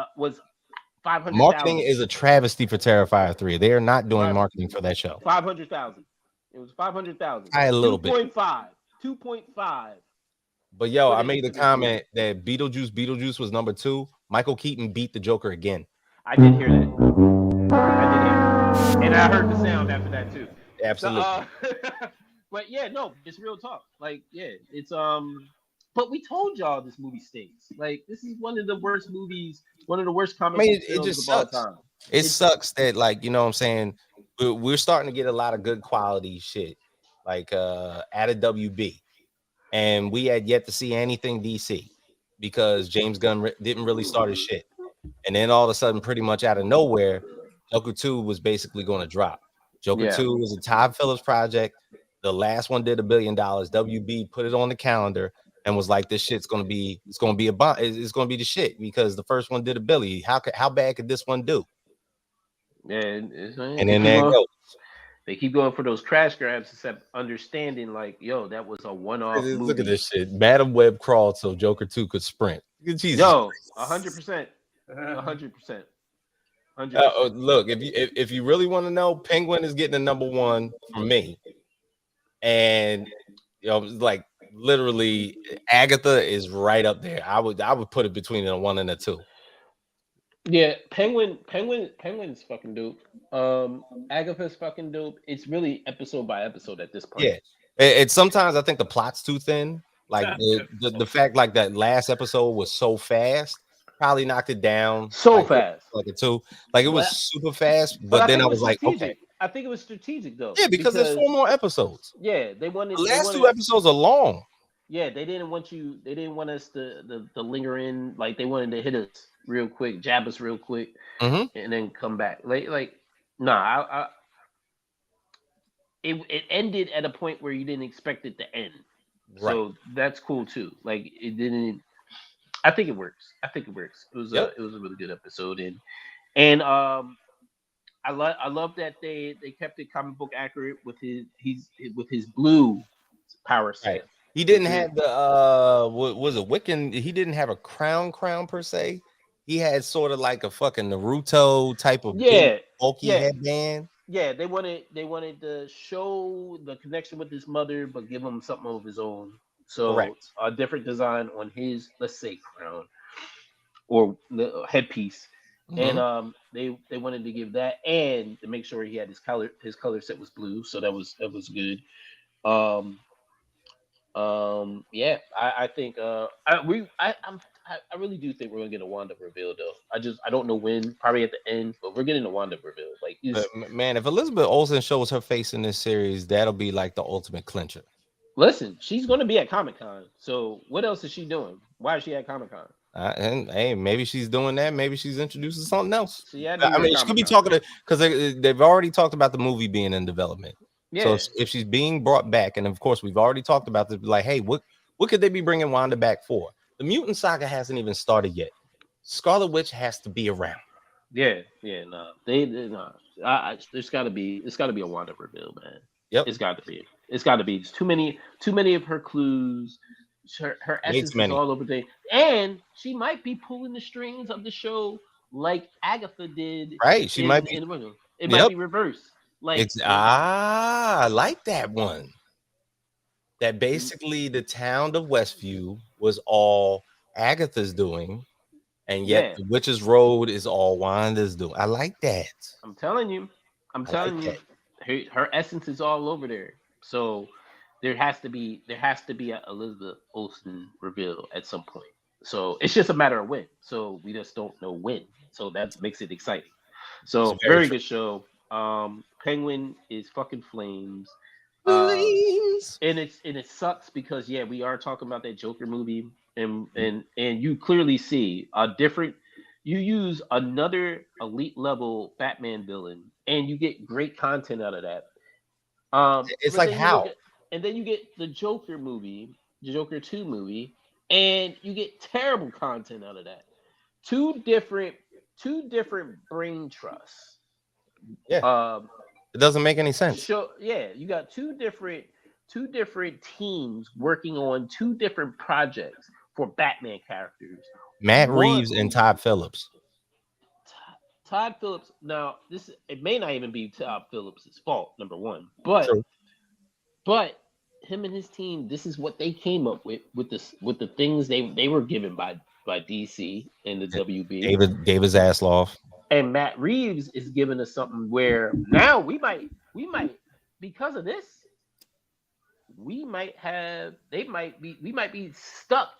500,000. Marketing is a travesty for Terrifier 3. They are not doing marketing for that show. 500,000. It was 500,000. A little bit. 2.5. But yo, I made the comment that Beetlejuice was #2. Michael Keaton beat the Joker again. I did hear that. And I heard the sound after that too. Absolutely. So, but yeah, no, it's real talk. Like, yeah, it's but we told y'all this movie stinks. Like, this is one of the worst movies, one of the worst comic films it just of all sucks. time. It sucks that, like, you know what I'm saying? We're starting to get a lot of good quality shit, like out of WB. And we had yet to see anything DC because James Gunn didn't really start his shit. And then all of a sudden, pretty much out of nowhere, Joker 2 was basically going to drop. Joker 2 was a Todd Phillips project. The last one did $1 billion. WB put it on the calendar and was like, "This shit's gonna be, it's gonna be a bomb. It's gonna be the shit because the first one did $1 billion. How bad could this one do?" Yeah, and then there it goes. They keep going for those crash grabs, except understanding, like, yo, that was a one-off movie. Look at this shit. Madam Web crawled so Joker 2 could sprint. Jesus. Yo, 100%, 100%. Look, if you really want to know, Penguin is getting the #1 for me, and like literally, Agatha is right up there. I would put it between a 1 and a 2. Yeah, Penguin's fucking dope. Agatha's fucking dope. It's really episode by episode at this point. Yeah, it's sometimes I think the plot's too thin. Like the fact like that last episode was so fast, probably knocked it down fast, like a 2. Like it was super fast, but then I was like, okay. I think it was strategic though. Yeah, because there's 4 more episodes. Yeah, they wanted the last 2 episodes are long. Yeah, they didn't want us to linger in. Like they wanted to hit us real quick, jab us real quick, and then come back. It ended at a point where you didn't expect it to end. Right. So that's cool too. Like it didn't. I think it works. It was Yep. a really good episode, and I love that they kept it comic book accurate with his blue power set. Right. He didn't have the what was it Wiccan? He didn't have a crown per se. He had sort of like a fucking Naruto type of big bulky headband. Yeah, they wanted to show the connection with his mother, but give him something of his own. So Correct. a different design on his, let's say, crown or the headpiece. Mhm. And they wanted to give that and to make sure he had his color set was blue, so that was good. Yeah, I think I really do think we're gonna get a Wanda reveal though. I don't know when, probably at the end, but we're getting a Wanda reveal. Like, Man, if Elizabeth Olsen shows her face in this series, that'll be like the ultimate clincher. listen, she's gonna be at Comic-Con. So what else is she doing? Why is she at Comic-Con? And hey, maybe she's doing that. Maybe she's introducing something else. She had I mean, she could be talking to because they've already talked about the movie being in development. Yeah. So if she's being brought back, and of course we've already talked about this, like, hey, what could they be bringing Wanda back for? The mutant saga hasn't even started yet. Scarlet Witch has to be around. Yeah, no, they no. It's got to be a Wanda reveal, man. Yep, it's got to be. It's too many of her clues. Her essence is all over the, and she might be pulling the strings of the show like Agatha did. Right, she might be. It might be reversed. Like I like that one. That basically the town of Westview was all Agatha's doing, and yet the Witch's Road is all Wanda's doing. I like that. I'm telling you. Her essence is all over there. So there has to be an Elizabeth Olsen reveal at some point. So it's just a matter of when. So we just don't know when. So that makes it exciting. So very good show. Penguin is fucking flames. And it sucks because we are talking about that Joker movie, and you clearly see a different. You use another elite level Batman villain, and you get great content out of that. It's like how, and then you get the Joker movie, the Joker 2 movie, and you get terrible content out of that. Two different brain trusts. Yeah. It doesn't make any sense. You got two different teams working on two different projects for Batman characters. Matt Reeves and Todd Phillips. Todd Phillips. Now, it may not even be Todd Phillips' fault, number one, but him and his team, this is what they came up with the things they were given by DC and the WB. Gave his ass off. And Matt Reeves is giving us something where now we might because of this, we might be stuck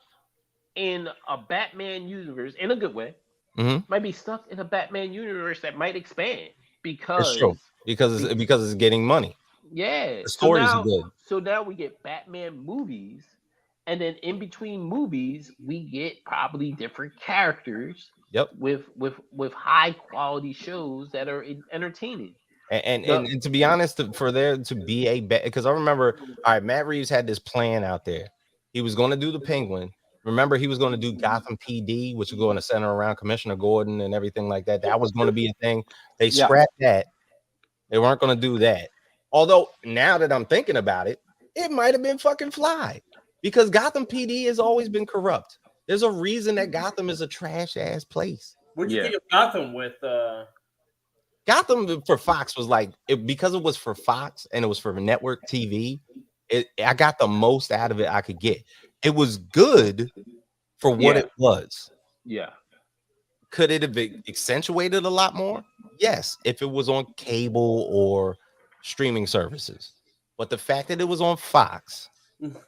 in a Batman universe in a good way. Mm-hmm. Might be stuck in a Batman universe that might expand because it's getting money. Yeah, the stories are good. So now we get Batman movies, and then in between movies, we get probably different characters. Yep. With high quality shows that are entertaining. And to be honest, for there to be because I remember, all right, Matt Reeves had this plan out there. He was going to do the Penguin. Remember, he was going to do Gotham PD, which was going to center around Commissioner Gordon and everything like that. That was going to be a thing. They scrapped that. They weren't going to do that. Although now that I'm thinking about it, it might have been fucking fly because Gotham PD has always been corrupt. There's a reason that Gotham is a trash ass place. What'd you think of Gotham with Gotham for Fox was like because it was for Fox and it was for network TV. I got the most out of it I could get. It was good for what it was. Yeah. Could it have accentuated a lot more? Yes, if it was on cable or streaming services. But the fact that it was on Fox,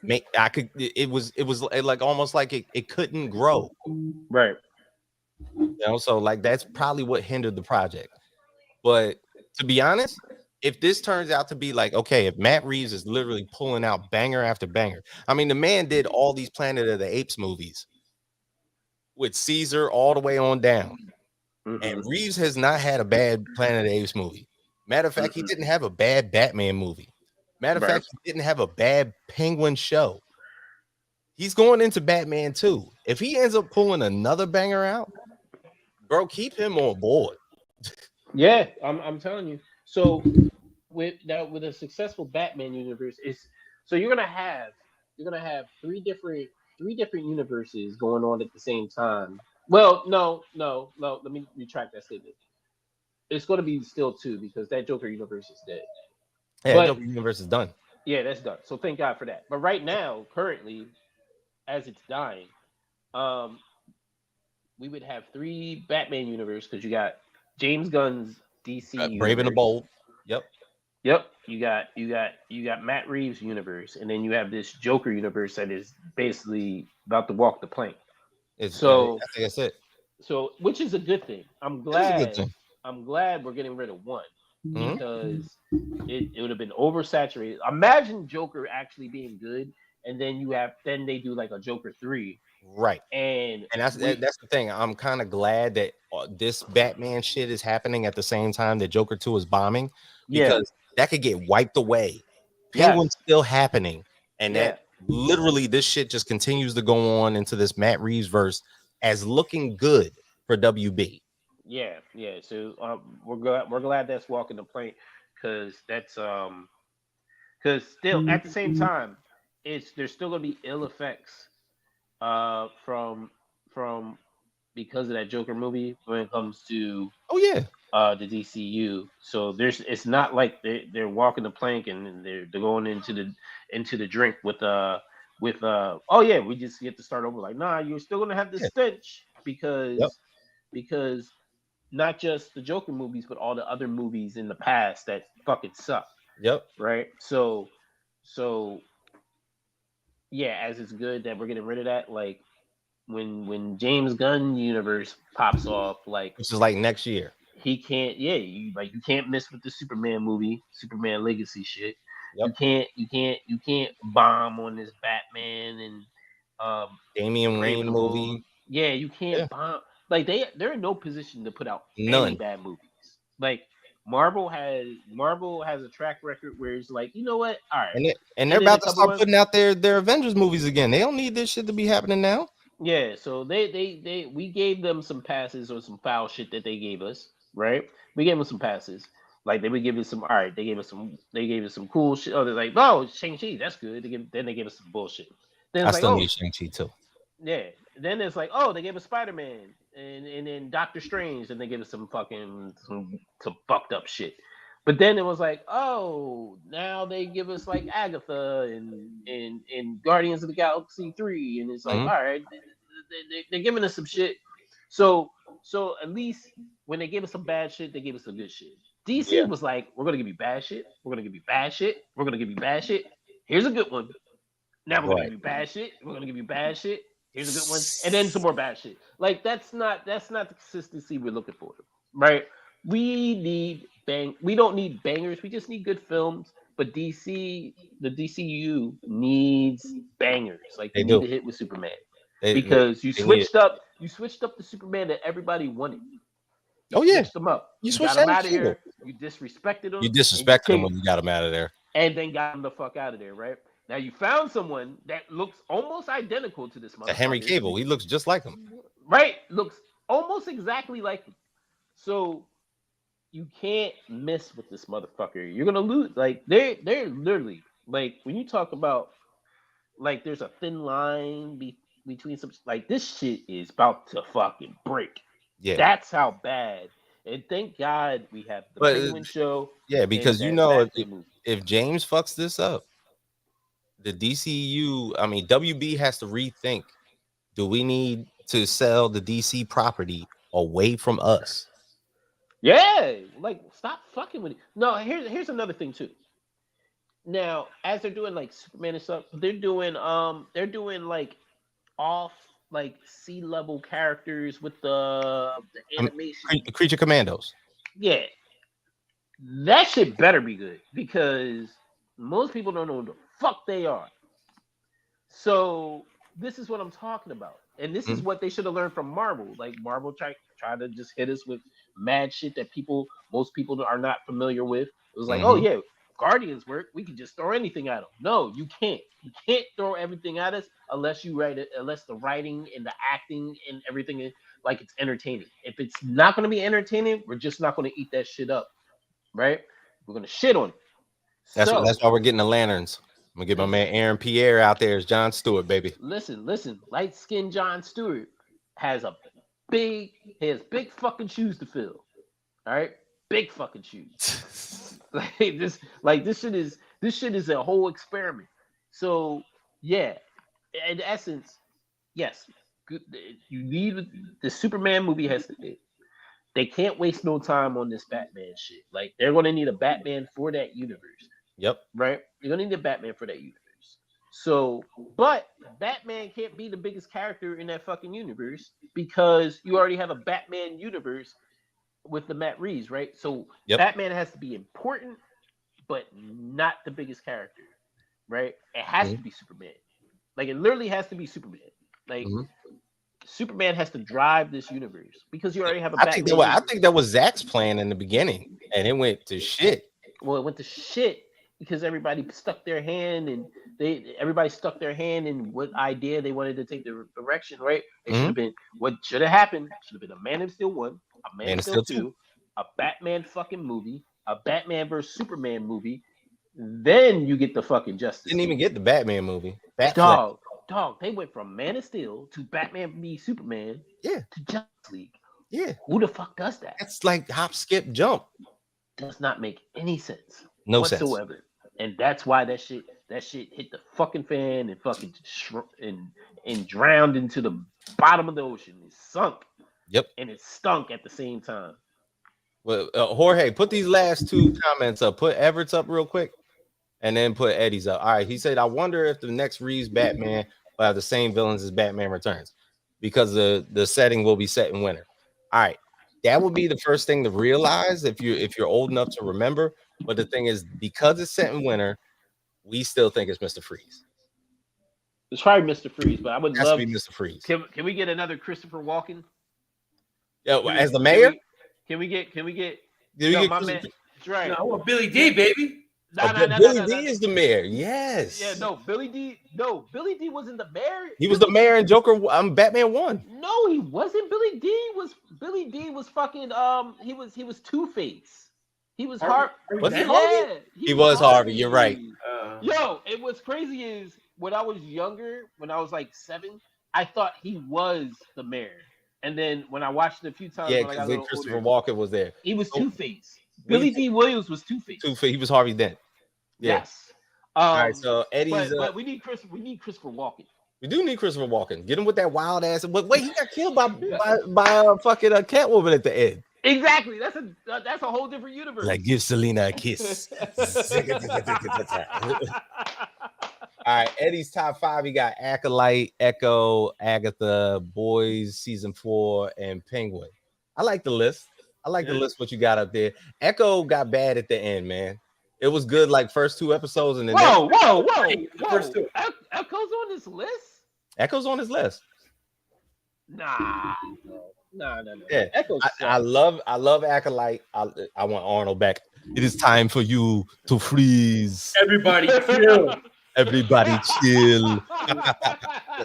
it was like almost like it couldn't grow. Right. You know, so like that's probably what hindered the project. But to be honest, if this turns out to be like, okay, if Matt Reeves is literally pulling out banger after banger, I mean, the man did all these Planet of the Apes movies with Caesar all the way on down. Mm-hmm. And Reeves has not had a bad Planet of the Apes movie. Matter of fact, he didn't have a bad Batman movie. Matter of fact, he didn't have a bad Penguin show. He's going into Batman 2. If he ends up pulling another banger out, bro, keep him on board. Yeah, I'm telling you. So with a successful Batman universe, so you're gonna have three different universes going on at the same time. Well, no. Let me retract that statement. It's going to be still two because that Joker universe is dead. Yeah, But Joker universe is done. yeah, that's done. So thank God for that. But right now, currently, as it's dying, we would have three Batman universe because you got James Gunn's DC universe. Brave and the Bold. Yep. You got Matt Reeves' universe, and then you have this Joker universe that is basically about to walk the plank. I think that's it. So, which is a good thing. I'm glad we're getting rid of one because it would have been oversaturated. Imagine Joker actually being good, and then they do like a Joker 3. Right. And that's the thing. I'm kind of glad that this Batman shit is happening at the same time that Joker 2 is bombing, because that could get wiped away. Penguin's still happening, and that literally this shit just continues to go on into this Matt Reeves verse as looking good for WB. Yeah. So we're glad that's walking the plank, because that's because still at the same time there's still gonna be ill effects from because of that Joker movie when it comes to the DCU. So it's not like they're walking the plank and they're going into the drink with we just get to start over. Like, nah, you're still gonna have the stench because not just the Joker movies, but all the other movies in the past that fucking suck. Right. So yeah, as it's good that we're getting rid of that. Like when James Gunn universe pops off, like which is like next year, he can't. Yeah, you can't miss with the Superman movie, Superman Legacy shit. You can't bomb on this Batman and Damian Wayne movie. Yeah, you can't bomb. Like they're in no position to put out any bad movies. Like Marvel has a track record where it's like, you know what? All right. And they're about to start putting out their Avengers movies again. They don't need this shit to be happening now. Yeah, so we gave them some passes or some foul shit that they gave us, right? We gave them some passes. Like they would give us some. All right, they gave us some cool shit. Oh, they're like, oh, Shang-Chi, that's good. Then they gave us some bullshit. Then it's I still need Shang-Chi too. Yeah. Then it's like, oh, they gave us Spider-Man and then Doctor Strange, and they gave us some fucking some fucked up shit. But then it was like, oh, now they give us like Agatha and Guardians of the Galaxy 3, and it's like, all right, they're giving us some shit. So at least when they gave us some bad shit, they gave us some good shit. DC was like, we're gonna give you bad shit, we're gonna give you bad shit, we're gonna give you bad shit. Here's a good one. Now we're gonna give you bad shit, we're gonna give you bad shit. Here's a good one, and then some more bad shit. Like that's not the consistency we're looking for, right? We don't need bangers. We just need good films. But the DCU needs bangers. Like they need to hit with Superman because you switched up the Superman that everybody wanted. You switched them up. You got him out of here. You disrespected him. You disrespected him when you got him out of there, and then got him the fuck out of there, right? Now you found someone that looks almost identical to this motherfucker. Henry Cavill. He looks just like him. Right? Looks almost exactly like him. So you can't miss with this motherfucker. You're gonna lose. Like they're literally like when you talk about like there's a thin line between some like this shit is about to fucking break. Yeah, that's how bad. And thank God we have the Penguin show. Yeah, because if James fucks this up, the DCU, I mean WB has to rethink. Do we need to sell the DC property away from us? Yeah, like stop fucking with it. No, here's another thing too. Now, as they're doing like Superman and stuff, they're doing like off like C-level characters with the animation. Creature Commandos. Yeah. That shit better be good because most people don't know what the fuck they are. So this is what I'm talking about. And this is what they should have learned from Marvel. Like Marvel tried to just hit us with mad shit that most people are not familiar with. It was like, oh yeah, Guardians work. We can just throw anything at them. No, you can't. You can't throw everything at us unless you write it, unless the writing and the acting and everything is like it's entertaining. If it's not going to be entertaining, we're just not going to eat that shit up, right? We're going to shit on it. That's why we're getting the lanterns. I'm gonna get my man Aaron Pierre out there as Jon Stewart, baby. Listen. Light skinned Jon Stewart has big fucking shoes to fill. All right, big fucking shoes. this shit is a whole experiment. So yeah, in essence, yes, you need the Superman movie has to be. They can't waste no time on this Batman shit. Like they're gonna need a Batman for that universe. Yep. Right? You're gonna need a Batman for that universe. So, but Batman can't be the biggest character in that fucking universe because you already have a Batman universe with the Matt Reeves, right? So Batman has to be important, but not the biggest character, right? It has to be Superman. Like it literally has to be Superman. Like Superman has to drive this universe because you already have a Batman. I think that was Zach's plan in the beginning, and it went to shit. Well, it went to shit because everybody stuck their hand in what idea they wanted to take the direction, right? It should have been what should have happened. Should have been a Man of Steel 1, a Man of Steel 2, a Batman fucking movie, a Batman versus Superman movie. Then you get the fucking Justice. Didn't even get the Batman movie. Dog, they went from Man of Steel to Batman v Superman to Justice League. Yeah. Who the fuck does that? That's like hop, skip, jump. Does not make any sense. No whatsoever. sense. And that's why that shit hit the fucking fan and fucking and drowned into the bottom of the ocean. It sunk. Yep. And it stunk at the same time. Well, Jorge, put these last two comments up. Put Everett's up real quick, and then put Eddie's up. All right. He said, "I wonder if the next Reeves Batman will have the same villains as Batman Returns, because the setting will be set in winter." All right. That would be the first thing to realize if you're old enough to remember. But the thing is, because it's set in winter, we still think it's Mr. Freeze. It's probably Mr. Freeze, but I would love to be Mr. Freeze. Can we get another Christopher Walken? Yeah, as the mayor. Can we get? My man, right. No, I want Billy D, baby. Billy D is the mayor. Yes. Yeah, no, Billy D. No, Billy D wasn't the mayor. He was the mayor in Joker. Batman 1. No, he wasn't. Billy D was fucking. He was Two-Face. He was Harvey. Was he Harvey? He was Harvey. You're right. Yo, and what's crazy is when I was younger, when I was like 7, I thought he was the mayor. And then when I watched it a few times, because Christopher Walken was there. He was Two-Face. Billy D. Williams was Two-Face. He was Harvey Dent. Yeah. Yes. All right, so Eddie's. But we need Christopher Walken. We do need Christopher Walken. Get him with that wild ass. Wait, he got killed by fucking Catwoman at the end. Exactly. That's a whole different universe. Like, give Selena a kiss. All right, Eddie's top 5. He got Acolyte, Echo, Agatha, Boys, Season 4, and Penguin. I like the list. The list, what you got up there. Echo got bad at the end, man. It was good like first 2 episodes. And then whoa. First 2. Echo's on this list? Echo's on his list. Nah. Yeah, I love Acolyte. I want Arnold back. It is time for you to freeze. Everybody chill. Everybody chill.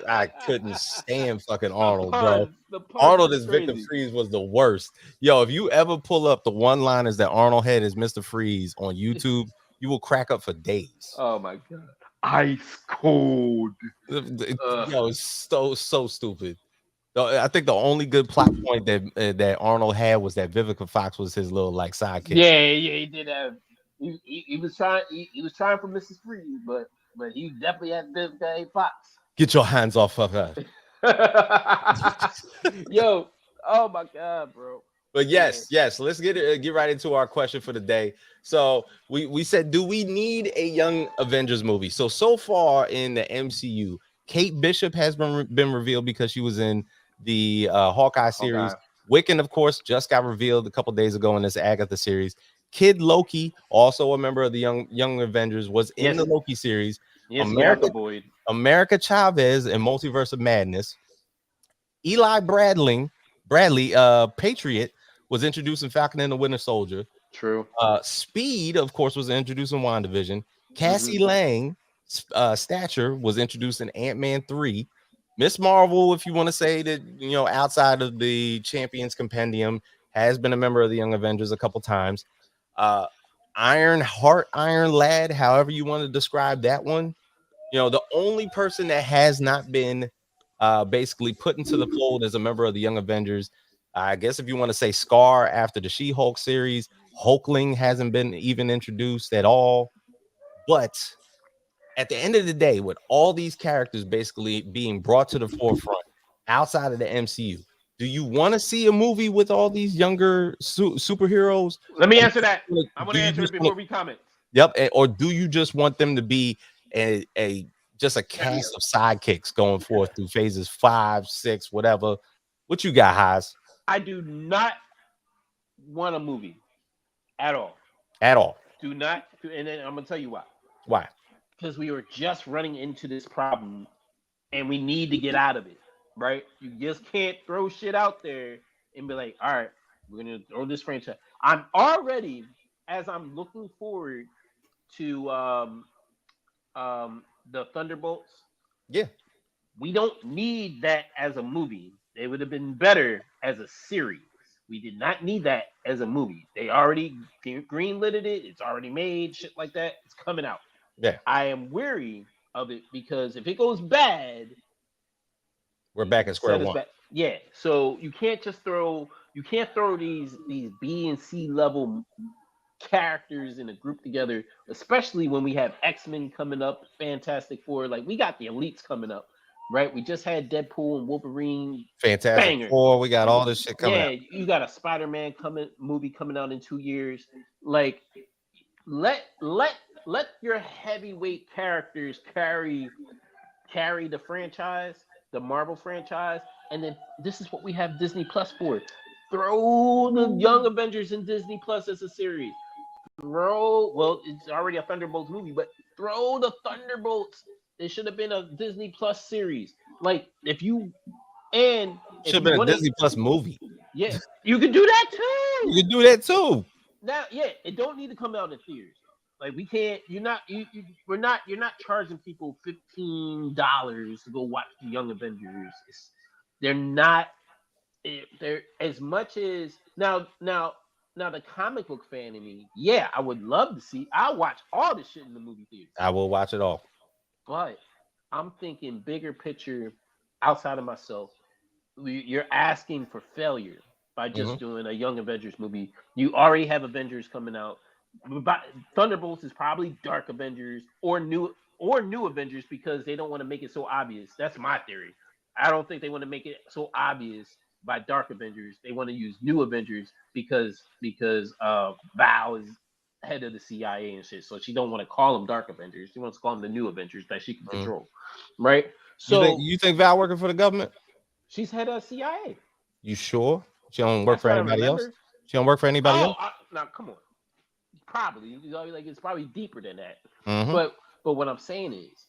I couldn't stand fucking Arnold, bro. Arnold as Victor Freeze was the worst. Yo, if you ever pull up the one-liners that Arnold had as Mr. Freeze on YouTube, you will crack up for days. Oh my god. Ice cold. Yo, it's so stupid. I think the only good plot point that Arnold had was that Vivica Fox was his little like sidekick. Yeah, he did have. He was trying. He was trying for Mrs. Freeze, but he definitely had Vivica Fox. Get your hands off of her. Yo, oh my god, bro. But yes, let's get right into our question for the day. So we said, do we need a young Avengers movie? So far in the MCU, Kate Bishop has been revealed because she was in the Hawkeye series. Wiccan, of course, just got revealed a couple days ago in this Agatha series. Kid Loki, also a member of the Young Avengers, was in the Loki series. Yes, America Chavez in Multiverse of Madness. Eli Bradley, Patriot, was introduced in Falcon and the Winter Soldier. True. Speed, of course, was introduced in WandaVision. Cassie Lang, stature was introduced in Ant-Man 3. Miss Marvel, if you want to say that, outside of the Champions Compendium, has been a member of the Young Avengers a couple times. Iron Lad, however you want to describe that one. The only person that has not been basically put into the fold as a member of the Young Avengers, I guess if you want to say Scar after the She-Hulk series, Hulkling hasn't been even introduced at all. But at the end of the day, with all these characters basically being brought to the forefront outside of the MCU, do you want to see a movie with all these younger superheroes? Let me answer that. I want to answer it before we comment. Yep. Or do you just want them to be just a cast of sidekicks going forth through phases 5, 6, whatever? What you got, Haas? I do not want a movie at all. At all. Do not. And then I'm gonna tell you why. Why? Because we were just running into this problem, and we need to get out of it. Right? You just can't throw shit out there and be like, all right, we're gonna throw this franchise. I'm already, as I'm looking forward to the Thunderbolts. Yeah. We don't need that as a movie. They would have been better as a series. We did not need that as a movie. They already greenlit it. It's already made. Shit like that. It's coming out. Yeah. I am wary of it because if it goes bad, we're back at square one. Yeah. So you can't throw these B and C level characters in a group together, especially when we have X-Men coming up, Fantastic Four. Like, we got the elites coming up, right? We just had Deadpool and Wolverine. Fantastic Four. We got all this shit coming out. Yeah, you got a Spider-Man movie coming out in 2 years. Like, let your heavyweight characters carry the franchise, the Marvel franchise, and then this is what we have Disney Plus for. Throw the Young Avengers in Disney Plus as a series. It's already a Thunderbolts movie, but throw the Thunderbolts. It should have been a Disney Plus series. Like, should have been a Disney Plus movie. Yeah, you could do that too. You could do that too. Now, yeah, it don't need to come out in theaters. Like, we can't. You're not charging people $15 to go watch the Young Avengers. They're not. They're as much as now the comic book fan in me. Yeah, I would love to see. I'll watch all this shit in the movie theater. I will watch it all. But I'm thinking bigger picture, outside of myself. You're asking for failure by just doing a Young Avengers movie. You already have Avengers coming out. Thunderbolts is probably Dark Avengers or new Avengers because they don't want to make it so obvious. That's my theory. I don't think they want to make it so obvious by Dark Avengers. They want to use New Avengers because Val is head of the CIA and shit. So she don't want to call them Dark Avengers. She wants to call them the New Avengers that she can control. Right? So you think Val working for the government? She's head of CIA. You sure? She don't work for anybody else? She don't work for anybody else? Now come on. Probably. Like, it's probably deeper than that. Mm-hmm. But what I'm saying is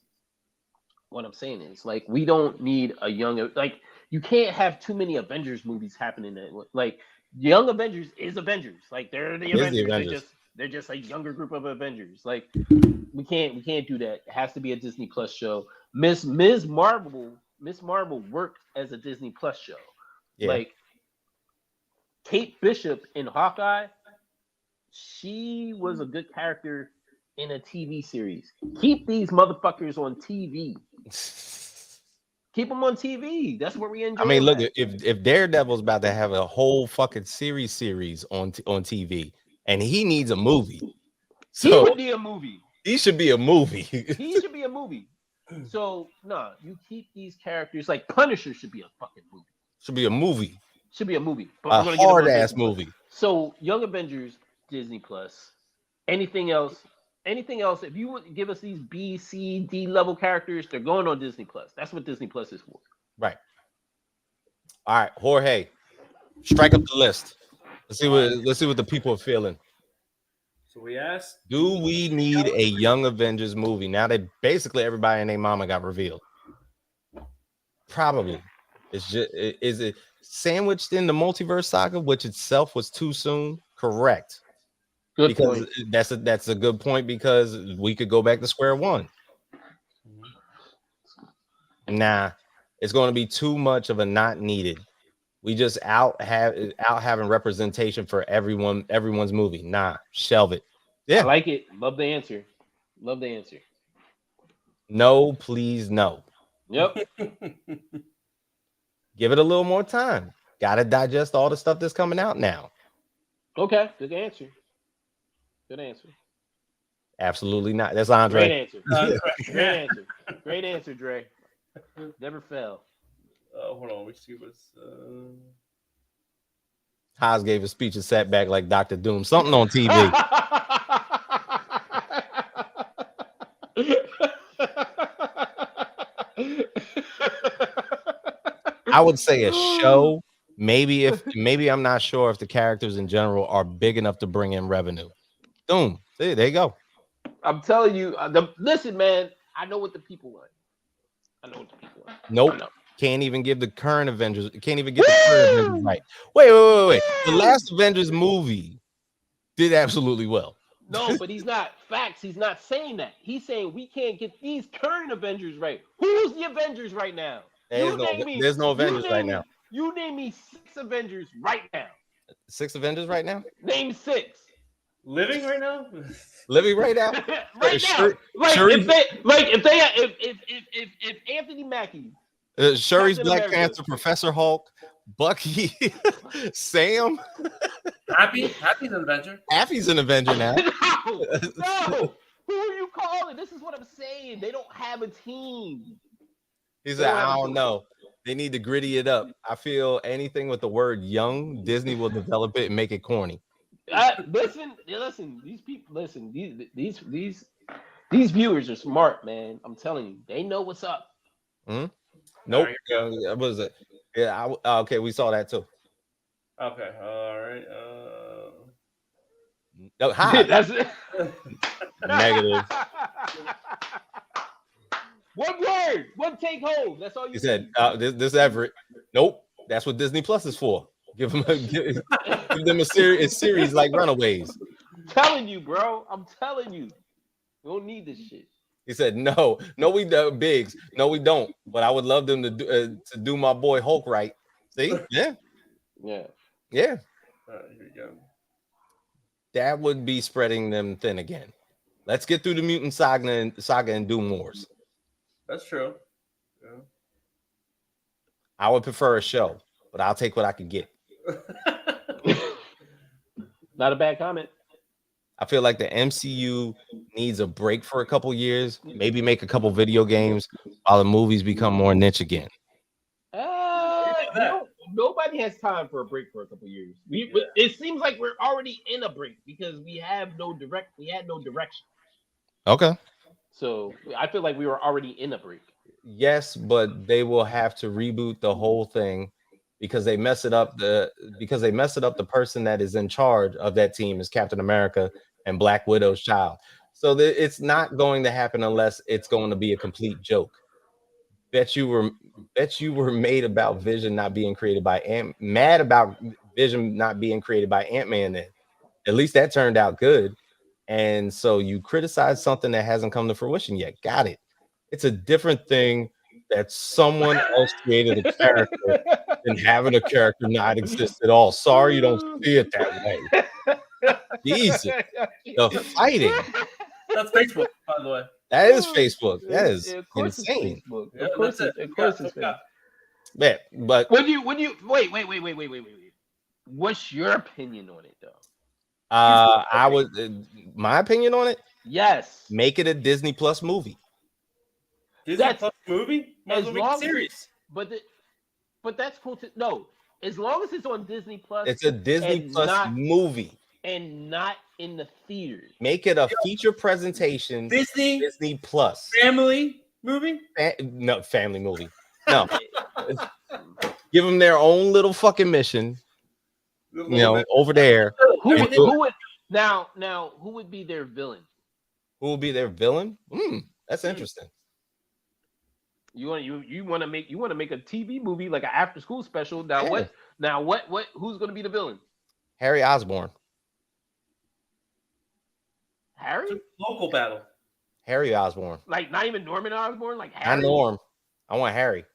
like, we don't need a young, like, you can't have too many Avengers movies happening. Like, Young Avengers is Avengers. Like, they're the Avengers. They're just a younger group of Avengers. Like, we can't do that. It has to be a Disney Plus show. Miss Marvel worked as a Disney Plus show. Yeah. Like, Kate Bishop in Hawkeye, she was a good character in a TV series. Keep these motherfuckers on TV. Keep them on TV. That's where we enjoy. I mean, look, if Daredevil's about to have a whole fucking series on TV, and he needs a movie, so he would be a movie. He should be a movie. He should be a movie. So no, you keep these characters. Like Punisher should be a fucking movie. Should be a movie. Should be a movie. But a hard ass movie. So Young Avengers, Disney Plus. Anything else? If you would give us these B, C, D level characters, they're going on Disney Plus. That's what Disney Plus is for. Right. All right, Jorge, strike up the list. Let's see what the people are feeling. So we asked, do we need a Young Avengers movie now that basically everybody and their mama got revealed? Probably. Is it sandwiched in the multiverse saga, which itself was too soon? Correct. Good because point. that's a good point because we could go back to square one. Nah, it's going to be too much of a not needed. We just out having representation for everyone's movie. Nah, shelve it. Yeah. I like it. Love the answer. Love the answer. No, please, no. Yep. Give it a little more time. Got to digest all the stuff that's coming out now. Okay. Good answer. Good answer. Absolutely not. That's Andre. Great answer. Great answer. Great answer, Dre. Never fail. Hold on. We see what's. Haas gave a speech and sat back like Dr. Doom. Something on TV. I would say a show. Maybe I'm not sure if the characters in general are big enough to bring in revenue. Boom. There you go. I'm telling you. Listen, man. I know what the people want. Nope. Can't even give the current Avengers. Can't even get the current Avengers right. Wait. The last Avengers movie did absolutely well. No, but he's not. Facts. He's not saying that. He's saying we can't get these current Avengers right. Who's the Avengers right now? There's no Avengers right now. You name me 6 Avengers right now. 6 Avengers right now? Name 6. Living right now? Living right now? Right now. If Anthony Mackie, Shuri's Captain Black America. Panther, Professor Hulk, Bucky, Sam. Happy's an Avenger. Happy's an Avenger now. No. Who are you calling? This is what I'm saying. They don't have a team. He said, I don't know. They need to gritty it up. I feel anything with the word young, Disney will develop it and make it corny. Listen. These people, listen. These viewers are smart, man. I'm telling you, they know what's up. Nope. What was it? Yeah. Okay, we saw that too. Okay. All right. Oh, hi. That's it. Negative. One word. One take home. That's all you. He said, "This Everett." Nope. That's what Disney Plus is for. Give them a series like Runaways. I'm telling you, bro. I'm telling you. We don't need this shit. He said, "No, we don't, Biggs. No, we don't. But I would love them to do my boy Hulk right. See, yeah. All right, here we go. That would be spreading them thin again. Let's get through the mutant saga and Doom Wars. That's true. Yeah. I would prefer a show, but I'll take what I could get. Not a bad comment. I feel like the MCU needs a break for a couple years, maybe make a couple video games while the movies become more niche again. Nobody has time for a break for a couple years. It seems like we're already in a break because we had no direction. Okay. So I feel like we were already in a break. Yes, but they will have to reboot the whole thing because they mess it up. The person that is in charge of that team is Captain America and Black Widow's child. So it's not going to happen unless it's going to be a complete joke. Bet you were made about Vision not being created by mad about Vision not being created by Ant-Man. Then at least that turned out good. And so you criticize something that hasn't come to fruition yet. Got it. It's a different thing that someone else created a character than having a character not exist at all. Sorry, you don't see it that way. Jesus, the fighting. That's Facebook, by the way. That is Facebook. That is insane. Yeah, of course it's Facebook. Yeah, but When you wait. What's your opinion on it, though? I would my opinion on it. Yes, Make it a Disney Plus movie. Disney Plus movie? As long as series. But that's cool too. No, as long as it's on Disney Plus, It's a Disney Plus movie. And not in the theaters. Make it a feature presentation. Disney Plus family movie. No, family movie. No, give them their own little fucking mission. Over there. Who would be their villain? Who will be their villain? That's interesting. You want to make a TV movie like an after school special. Now what? Who's going to be the villain? Harry Osborn. Harry? Local battle. Harry Osborn. Like not even Norman Osborn? Like I Harry? Norm. I want Harry.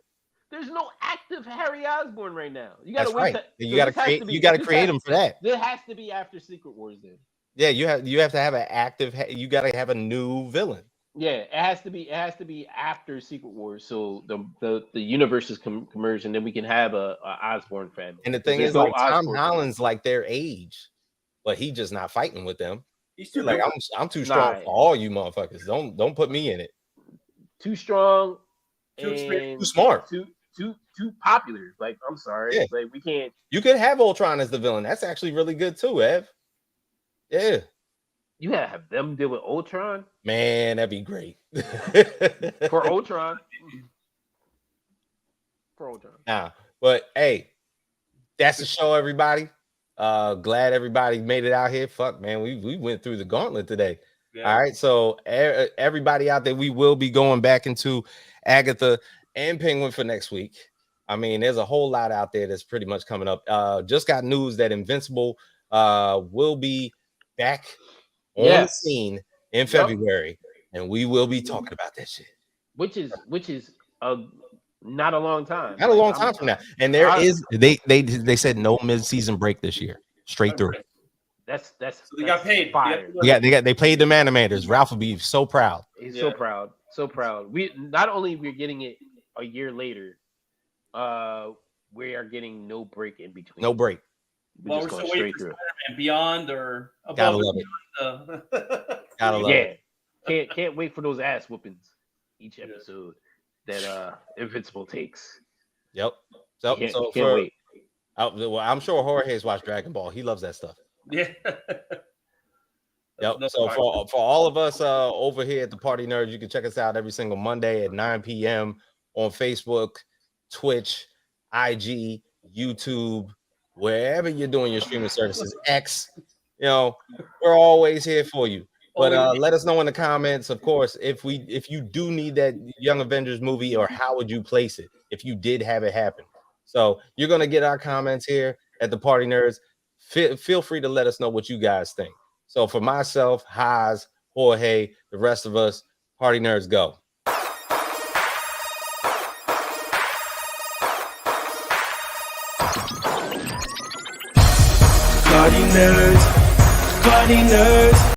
There's no active Harry Osborn right now. You gotta That's wait. right. So You gotta this has create. to be- You gotta this create has- him for that. There has to be after Secret Wars then. Yeah, you have to have an active. You gotta have a new villain. Yeah, it has to be after Secret Wars, so the universes converge, and then we can have a Osborn family. And the thing There's is, no like Tom Osborn Holland's like their age, but he just not fighting with them. He's too Like big. I'm too strong Nah. for all you motherfuckers. Don't put me in it. Too strong, Too and Too smart. too popular. Like I'm sorry, Yeah. like we can't. You could have Ultron as the villain. That's actually really good too, Ev. Yeah, You gotta have them deal with Ultron man, that'd be great. for Ultron. For Ultron. Nah, but hey, that's the show, everybody. Glad everybody made it out here. Fuck, man, we went through the gauntlet today. Yeah. All right, so everybody out there, we will be going back into Agatha and Penguin for next week. I mean, there's a whole lot out there that's pretty much coming up. Just got news that Invincible will be back on the scene in February, and we will be talking about that shit. Which is not a long time. Not a long time from now. And they said no mid-season break this year, straight through. That's So they got paid. Fire. They paid the animators. Ralph will be so proud. He's so proud, so proud. We not only we're getting it a year later, we are getting no break in between. No break. Well, we're just still going waiting straight for through. Spider-Man Beyond or above. Gotta love it. Gotta love it. Can't wait for those ass whoopings each episode that Invincible takes. Yep. So Can't for wait. well, I'm sure Jorge's watched Dragon Ball. He loves that stuff. Yeah. Yep. So for all of us over here at the Party Nerds, you can check us out every single Monday at 9 p.m. on Facebook, Twitch, IG, YouTube, wherever you're doing your streaming services, X. You know, we're always here for you. But let us know in the comments, of course, if you do need that Young Avengers movie, or how would you place it if you did have it happen. So you're gonna get our comments here at the Party Nerds. Feel free to let us know what you guys think. So for myself, Haas, Jorge, the rest of us, Party Nerds, go. Party nerds, party nerds.